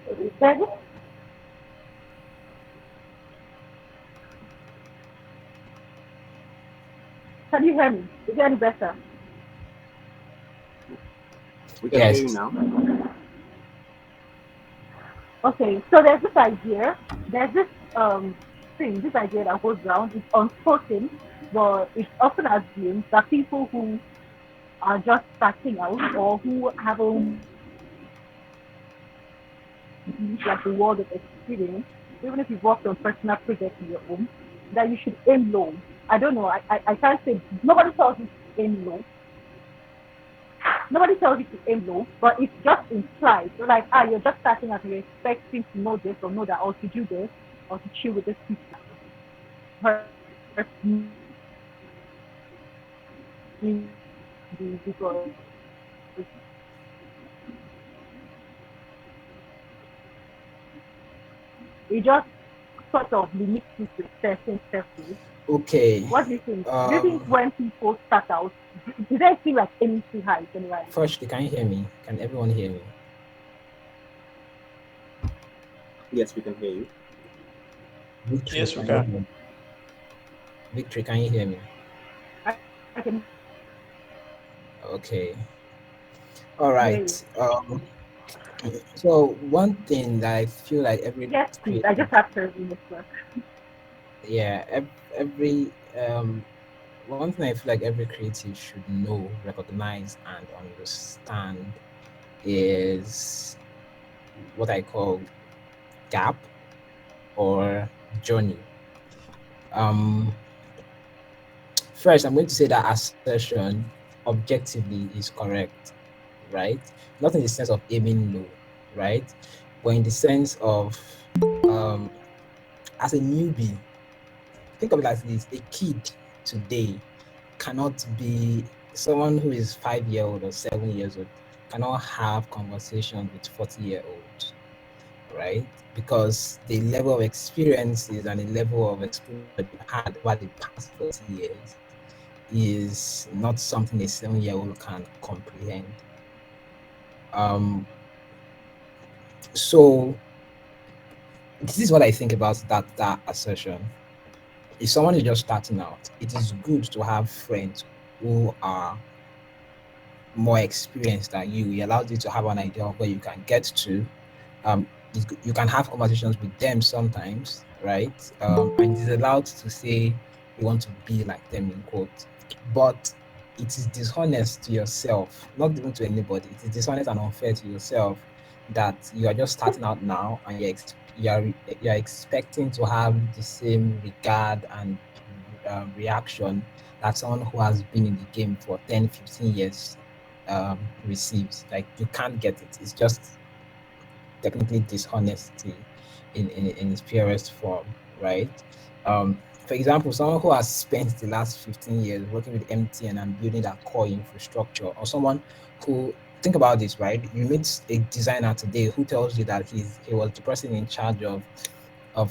can you hear me? Is it any better? We can hear you Yes. now. Okay, so there's this thing, this idea that goes around. It's unspoken, but it's often assumed that people who are just starting out or who haven't used like the world of experience, even if you've worked on personal projects in your own, that you should aim low. I don't know. I can't say nobody tells you to aim low. Nobody tells you to aim low, but it's just implied. So like, you're just starting out and you're expecting to know this or know that or to do this or to chill with this people because it just sort of limits you to a certain circle. Okay. What do you think? Do you think Um. when people start out, do they feel like aiming too high generally? Firstly, can you hear me? Can everyone hear me? Yes, we can hear you. Victory, Yes, we can you can. hear me? Victory, can you hear me? I can Okay. All hear you. right. So one thing that I feel like every Yes, please. I creative, just have to network. yeah, every one thing I feel like every creative should know, recognize, and understand is what I call gap or journey. Um, First, I'm going to say that assertion objectively is correct, right? Not in the sense of aiming low, right? But in the sense of um, as a newbie, think of it like this: a kid today cannot be someone who is 5 year old or 7 years old. cannot have conversations with 40-year-olds, right? Because the level of experiences and the level of exposure they've had over the past 40 years is not something a 7-year-old can comprehend. Um, so this is what I think about that assertion. If someone is just starting out, it is good to have friends who are more experienced than you. It allows you to have an idea of where you can get to. You can have conversations with them sometimes, right? And it is allowed to say you want to be like them in quotes, but it is dishonest to yourself, not even to anybody. It is dishonest and unfair to yourself that you are just starting out now and you're expecting to have the same regard and reaction that someone who has been in the game for 10, 15 years receives. Like you can't get it. It's just technically dishonesty in its purest form, right? For example, someone who has spent the last 15 years working with MTN and building that core infrastructure, or someone who think about this, right? You meet a designer today who tells you that he was the person in charge of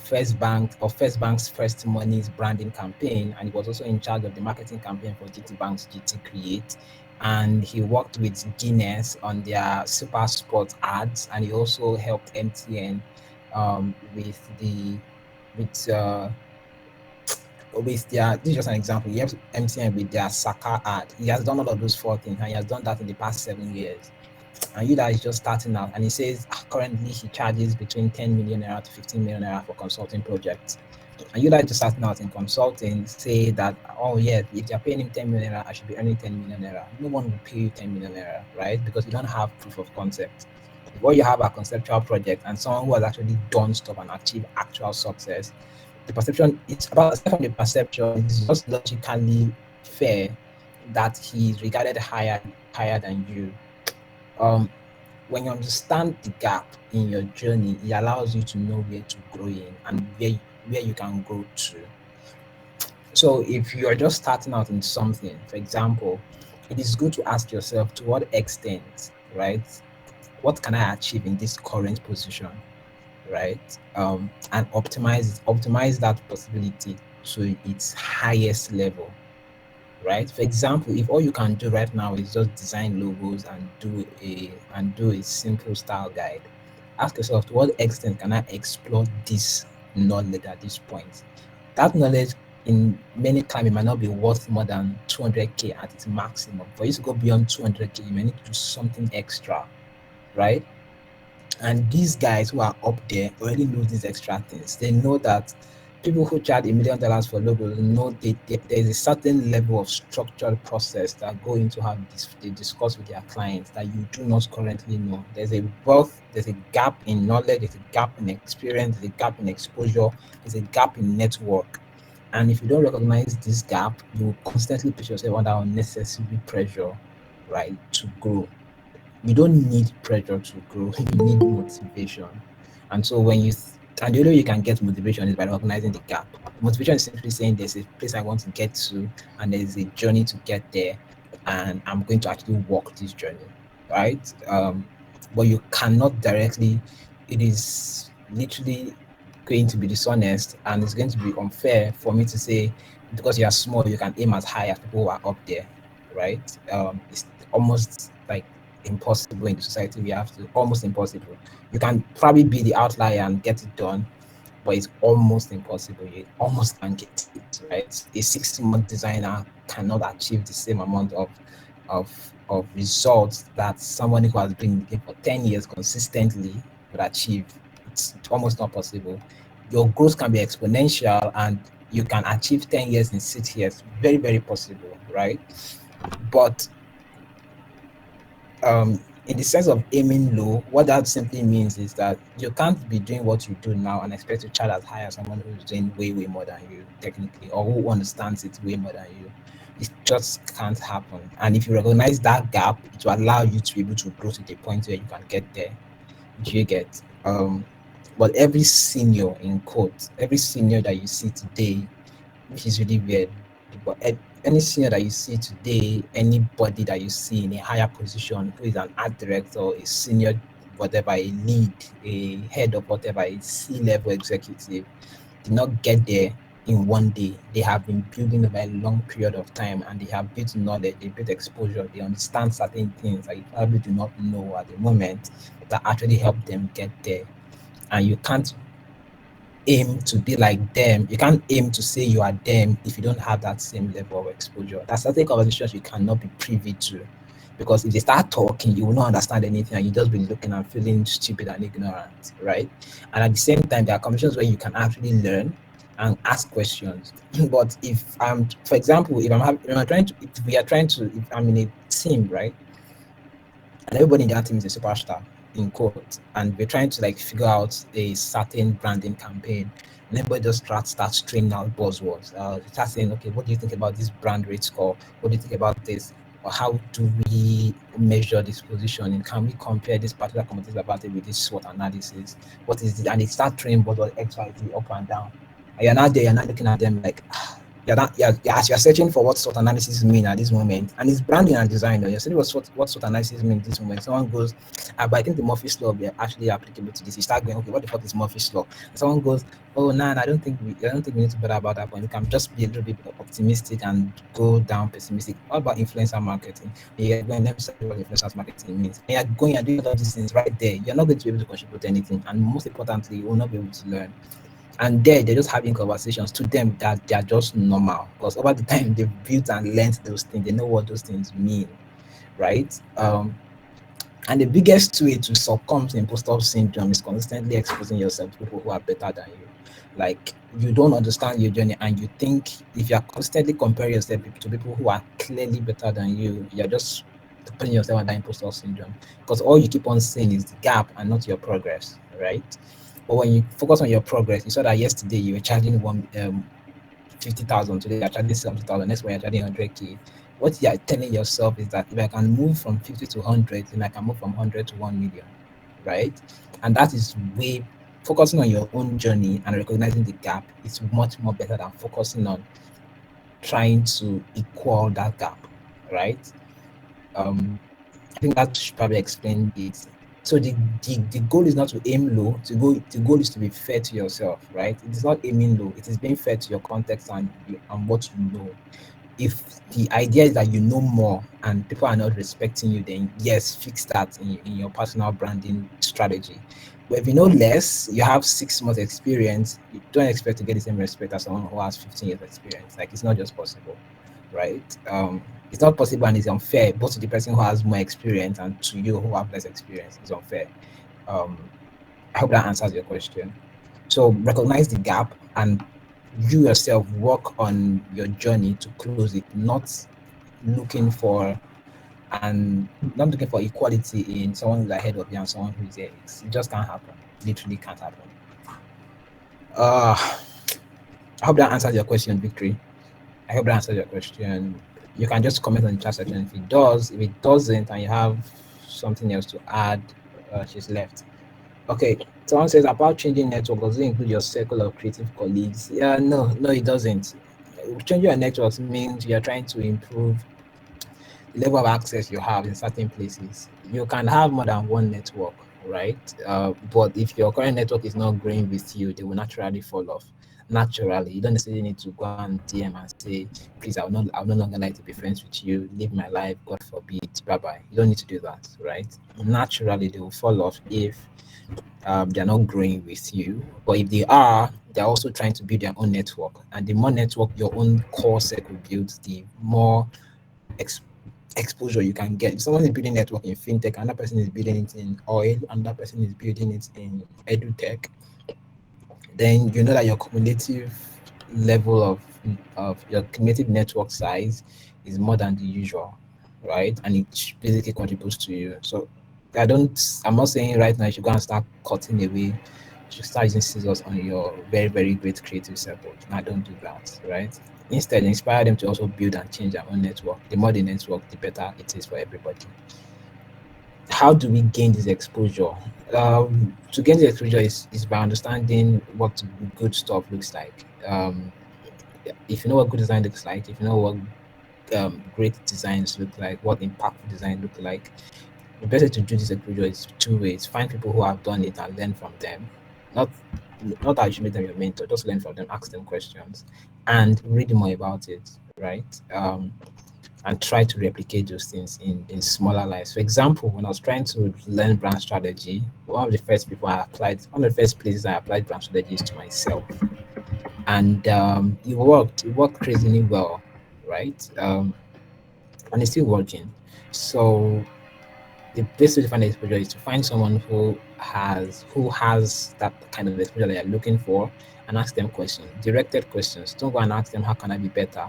First Bank's First Money's branding campaign, and he was also in charge of the marketing campaign for GT Bank's GT Create. And he worked with Guinness on their Super Sports ads, and he also helped MTN with their, this is just an example. He helped MTN with their Saka ad. He has done all of those four things, and he has done that in the past 7 years. And you that is just starting out, and he says currently he charges between 10 million naira to 15 million naira for consulting projects. And you that is just starting out in consulting say that, oh yeah, if you're paying him 10 million naira, I should be earning 10 million naira. No one will pay you 10 million naira, right? Because you don't have proof of concept. If all you have are conceptual project and someone who has actually done stuff and achieved actual success, the perception, it's about, aside from the perception, it's just logically fair that he is regarded higher than you. um when you understand the gap in your journey, it allows you to know where to grow in and where you can grow to. So if you're just starting out in something, for example, it is good to ask yourself to what extent, right? What can I achieve in this current position, right? And optimize that possibility to its highest level, right? For example, if all you can do right now is just design logos and do a simple style guide, ask yourself to what extent can I explore this knowledge at this point? That knowledge in many climbing might not be worth more than 200k at its maximum. For you to go beyond 200k, you may need to do something extra, right? And these guys who are up there already know these extra things. They know that people who charge $1 million for logos know there's a certain level of structured process that go into how they discuss with their clients that you do not currently know. There's a gap in knowledge, there's a gap in experience, there's a gap in exposure, there's a gap in network. And if you don't recognize this gap, you will constantly put yourself under unnecessary pressure, right, to grow. You don't need pressure to grow. You need motivation. And so and the only way you can get motivation is by recognizing the gap. Motivation is simply saying there's a place I want to get to, and there's a journey to get there, and I'm going to actually walk this journey, right? But you cannot directly. It is literally going to be dishonest, and it's going to be unfair for me to say because you are small, you can aim as high as people who are up there, right? It's almost like impossible in the society we have to, almost impossible. You can probably be the outlier and get it done, but it's almost impossible. You almost can't get it, right? A 60-month designer cannot achieve the same amount of results that someone who has been in the game for 10 years consistently would achieve. It's almost not possible. Your growth can be exponential and you can achieve 10 years in 6 years. Very, very possible, right? But in the sense of aiming low, what that simply means is that you can't be doing what you do now and expect to charge as high as someone who's doing way, way more than you, technically, or who understands it way more than you. It just can't happen. And if you recognize that gap, it will allow you to be able to grow to the point where you can get there. Do you get? But every senior, in quotes, every senior that you see today, which is really weird, but any senior that you see today, anybody that you see in a higher position who is an art director, a senior, whatever, a lead, a head of whatever, a C-level executive, did not get there in one day. They have been building over a long period of time, and they have built knowledge, they built exposure, they understand certain things that you probably do not know at the moment that actually help them get there. And you can't aim to be like them. You can't aim to say you are them if you don't have that same level of exposure. That's certain conversations you cannot be privy to. Because if they start talking, you will not understand anything and you just be looking and feeling stupid and ignorant, right? And at the same time, there are conversations where you can actually learn and ask questions. But if I'm, for example, if I'm trying to, if we are trying to, if I'm in a team, right? And everybody in that team is a superstar in quote, and we're trying to like figure out a certain branding campaign, and everybody just starts stringing out buzzwords. Start saying, okay, what do you think about this brand rate score? What do you think about this? Or how do we measure this positioning? Can we compare this particular competitive advantage with this SWOT analysis? What is it? And they start throwing buzzwords X, Y, Z up and down. And you're not there, you're not looking at them like, as you're searching for what SWOT analysis mean at this moment, and it's branding and design. You're searching what SWOT analysis mean at this moment. Someone goes, but I think the Murphy's law will be actually applicable to this. You start going, okay, what the fuck is Murphy's law? And someone goes, oh, nah, I don't think we need to bother about that point. We can just be a little bit optimistic and go down pessimistic. What about influencer marketing? And you're going, let me say what influencer marketing means. And you're going and doing all these things right there. You're not going to be able to contribute anything, and most importantly, you will not be able to learn. And there they're just having conversations to them that they are just normal because over the time they've built and learned those things, they know what those things mean, right? And the biggest way to succumb to imposter syndrome is consistently exposing yourself to people who are better than you. Like, you don't understand your journey, and you think if you're constantly comparing yourself to people who are clearly better than you, you're just putting yourself under imposter syndrome because all you keep on seeing is the gap and not your progress, right? But when you focus on your progress, you saw that yesterday you were charging 50,000, today you're charging 70,000, next one you're charging 100K. What you're telling yourself is that if I can move from 50 to 100, then I can move from 100 to 1 million, right? And that is way focusing on your own journey and recognizing the gap is much more better than focusing on trying to equal that gap, right? I think that should probably explain it. So the goal is not to aim low. The goal is to be fair to yourself, right? It is not aiming low. It is being fair to your context and what you know. If the idea is that you know more and people are not respecting you, then yes, fix that in your personal branding strategy. But if you know less, you have 6 months experience, you don't expect to get the same respect as someone who has 15 years experience. Like, it's not just possible, right? It's not possible and it's unfair both to the person who has more experience and to you who have less experience. It's unfair. Um, I hope that answers your question. So recognize the gap and you yourself work on your journey to close it, looking for not looking for equality in someone who's ahead of you and someone who's there. It just can't happen. Literally can't happen. I hope that answers your question, Victory. I hope that answers your question. You can just comment on the chat section if it does. If it doesn't and you have something else to add, she's left. Okay, someone says about changing network, does it include your circle of creative colleagues? Yeah, no, it doesn't. Changing your networks means you're trying to improve the level of access you have in certain places. You can have more than one network, right? But if your current network is not growing with you, they will naturally fall off. Naturally, you don't necessarily need to go and DM and say, "Please, I will no longer like to be friends with you. Live my life, God forbid. Bye bye." You don't need to do that, right? Naturally, they will fall off if they're not growing with you. But if they are, they're also trying to build their own network. And the more network your own core circle builds, the more exposure you can get. If someone is building network in fintech, another person is building it in oil, another person is building it in edutech, then you know that your cumulative level of your cumulative network size is more than the usual, right? And it basically contributes to you. So I'm not saying right now you should go and start cutting away. You should start using scissors on your very, very great creative circle. I don't do that, right? Instead, inspire them to also build and change their own network. The more the network, the better it is for everybody. How do we gain this exposure? To gain the exposure is by understanding what good stuff looks like. If you know what good design looks like, if you know what great designs look like, what impactful design look like. The best way to do this exposure is two ways: find people who have done it and learn from them. Not not that you should make them your mentor, just learn from them, ask them questions, and read more about it, right? And try to replicate those things in smaller lives. For example, when I was trying to learn brand strategy, one of the first places I applied brand strategy is to myself, and it worked. It worked crazily well, right? And it's still working. So the best way to find exposure is to find someone who has that kind of exposure that you're looking for, and ask them questions, directed questions. Don't go and ask them how can I be better.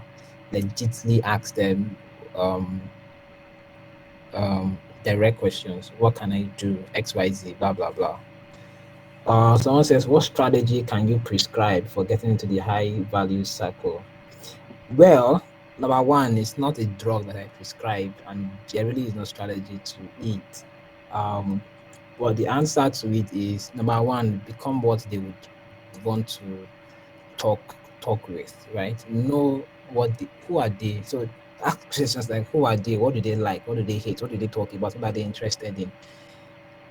Legitimately ask them um, direct questions. What can I do? XYZ, blah blah blah. Someone says, what strategy can you prescribe for getting into the high value cycle? Well, number one, it's not a drug that I prescribe, and there really is no strategy to it. Um, but the answer to it is number one, become what they would want to talk with, right? Know who are they. So ask questions like who are they, what do they like, what do they hate, what do they talk about, what are they interested in,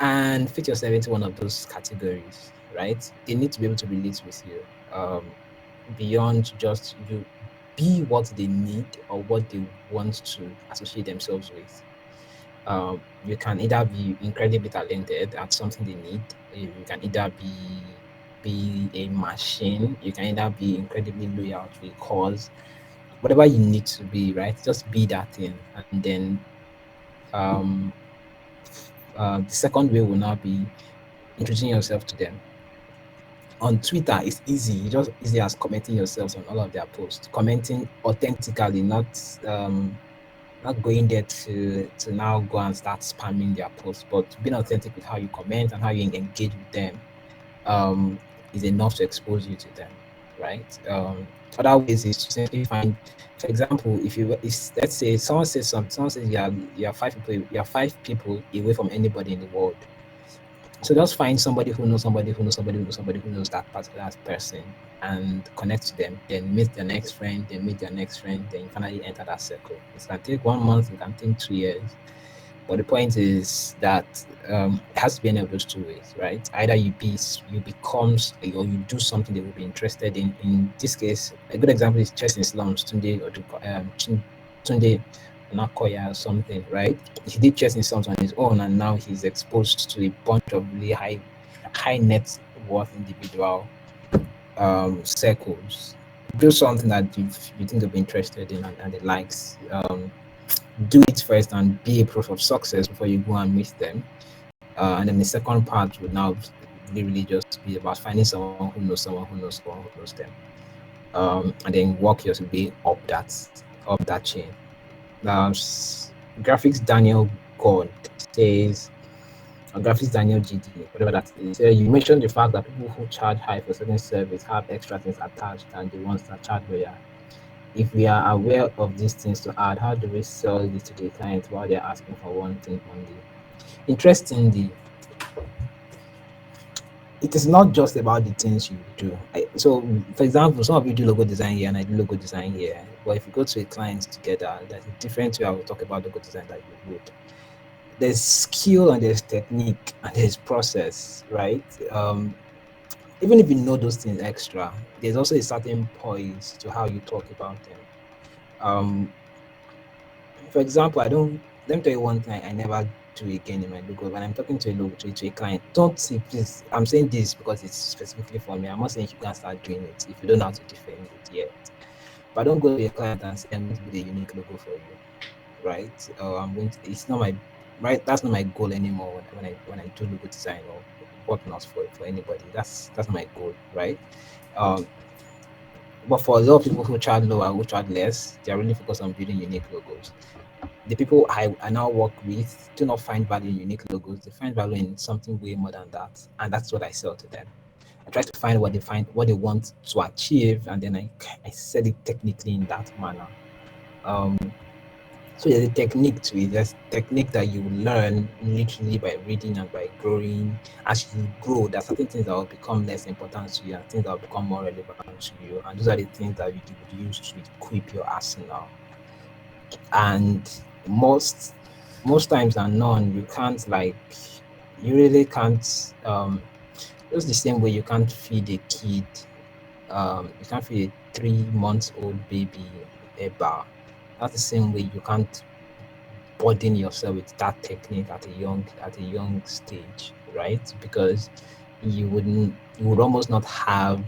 and fit yourself into one of those categories, right? They need to be able to relate with you. Beyond just you, be what they need or what they want to associate themselves with. You can either be incredibly talented at something they need. You can either be a machine. You can either be incredibly loyal to a cause. Whatever you need to be, right? Just be that thing, and then um, the second way will now be introducing yourself to them. On Twitter, it's easy. It's just easy as commenting yourselves on all of their posts. Commenting authentically, not going there to now go and start spamming their posts, but being authentic with how you comment and how you engage with them um, is enough to expose you to them, right? Other ways is to simply find, for example, let's say someone says you are 5 people away from anybody in the world. So just find somebody who knows somebody who knows somebody who knows somebody who knows that particular person and connect to them. Then meet their next friend, then meet their next friend, then finally enter that circle. It can take 1 month, it can take 2 years. But the point is that it has to be any of those two ways, right? Either you become or you do something they will be interested in. In this case, a good example is Chess in Slums, Tunde Nakoya or something, right? He did Chess in Slums on his own, and now he's exposed to a bunch of really high net worth individual circles. Do something that you think they'll be interested in and they likes. Do it first and be a proof of success before you go and meet them. And then the second part would now really just be about finding someone who knows someone who knows someone who knows them, and then work your way up that chain. Now, graphics Daniel God says, graphics Daniel GD, whatever that is. You mentioned the fact that people who charge high for certain service have extra things attached than the ones that charge lower. If we are aware of these things to add, how do we sell this to the client while they're asking for one thing only? Interestingly, it is not just about the things you do. So, for example, some of you do logo design here and I do logo design here. But if you go to a client together, there's a different way I will talk about logo design that you would. There's skill and there's technique and there's process, right? Even if you know those things extra, there's also a certain poise to how you talk about them. For example, I don't. Let me tell you one thing I never do again in my logo. When I'm talking to a logo to a client, don't say please. I'm saying this because it's specifically for me. I'm not saying you can start doing it if you don't know how to defend it yet. But don't go to a client and say I'm going to be the unique logo for you, right? I'm going to. It's not my right. That's not my goal anymore. When I do logo design or whatnot for anybody, that's not my goal, right? Um, but for a lot of people who charge low or who charge less, they are really focused on building unique logos. The people I now work with do not find value in unique logos. They find value in something way more than that, and that's what I sell to them. I try to find what they want to achieve, and then I sell it technically in that manner. Um, so there's a technique to it. There's technique that you learn literally by reading and by growing. As you grow, there are certain things that will become less important to you and things that will become more relevant to you. And those are the things that you would use to equip your arsenal. And most times than none, you can't like you really can't just the same way you can't feed a kid, you can't feed a 3 months old baby a bar. That's the same way you can't burden yourself with that technique at a young stage, right? Because you would almost not have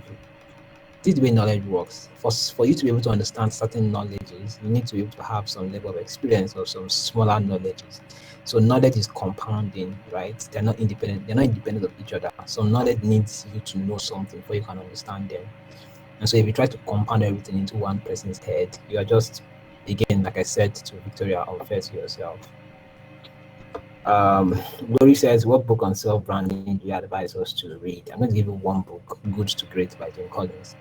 this is the way knowledge works. For you to be able to understand certain knowledges, you need to be able to have some level of experience or some smaller knowledges. So knowledge is compounding, right? They're not independent. They're not independent of each other. Some knowledge needs you to know something before you can understand them. And so if you try to compound everything into one person's head, you are just, again, like I said to Victoria, unfair to yourself. Um, Glory says, what book on self branding do you advise us to read? I'm going to give you one book, Good to Great by Jim Collins.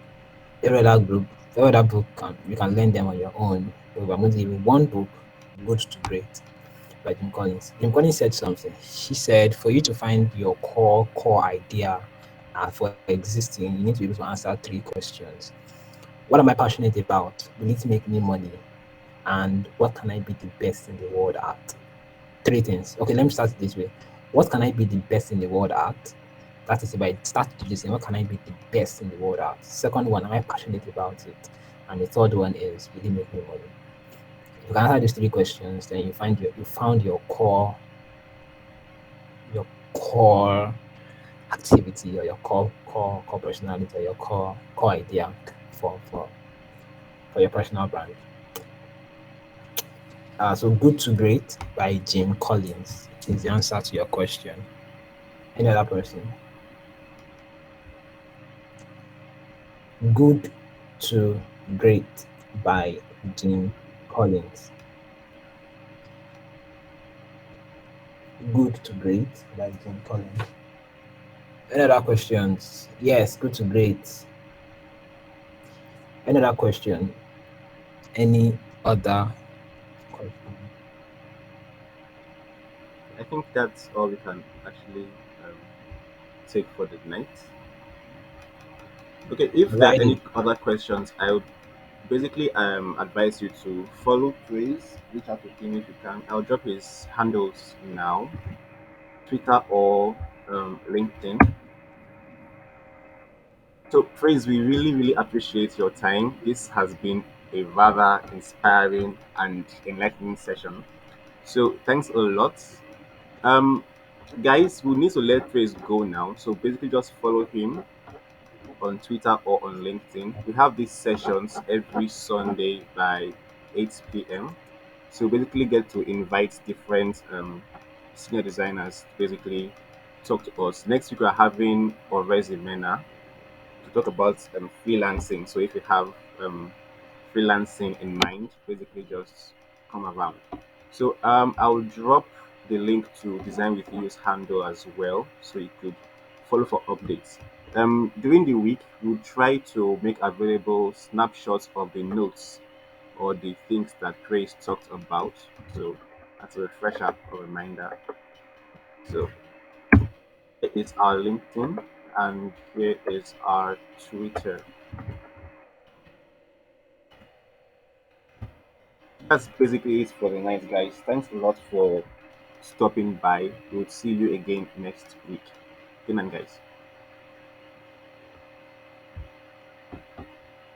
Every other group, every other book you can learn them on your own. But I'm going to give you one book, Good to Great by Jim Collins. Jim Collins said something. She said, for you to find your core idea for existing, you need to be able to answer three questions. What am I passionate about? Will it make me money? And what can I be the best in the world at? Three things. Okay, let me start this way. What can I be the best in the world at? That is if I start to listen, what can I be the best in the world at? Second one, am I passionate about it? And the third one is, will it make me money? If you can answer these three questions, then you found your core activity or your core personality or your core idea for for your personal brand. So Good to Great by Jim Collins is the answer to your question. Any other person? Good to Great by Jim Collins. Good to Great by Jim Collins. Any other questions? Yes, Good to Great. Any other question? Any other question? I think that's all we can actually um, take for the night. Okay, if there are Alrighty. any other questions, I would basically advise you to follow Praise, reach out to him if you can. I'll drop his handles now, Twitter or LinkedIn. So, Praise, we really, really appreciate your time. This has been a rather inspiring and enlightening session. So, thanks a lot. Um, Guys, we need to let Praise go now. So, basically, just follow him on Twitter or on LinkedIn. We have these sessions every Sunday by 8 p.m. So basically get to invite different senior designers to basically talk to us. Next week we're having Orezi Mena to talk about freelancing. So if you have freelancing in mind, basically just come around. So I'll drop the link to Design with You's handle as well, so you could follow for updates. During the week, we'll try to make available snapshots of the notes or the things that Grace talked about. So that's a refresher or reminder. So here is our LinkedIn and here is our Twitter. That's basically it for the night, guys. Thanks a lot for stopping by. We'll see you again next week. Good night, guys.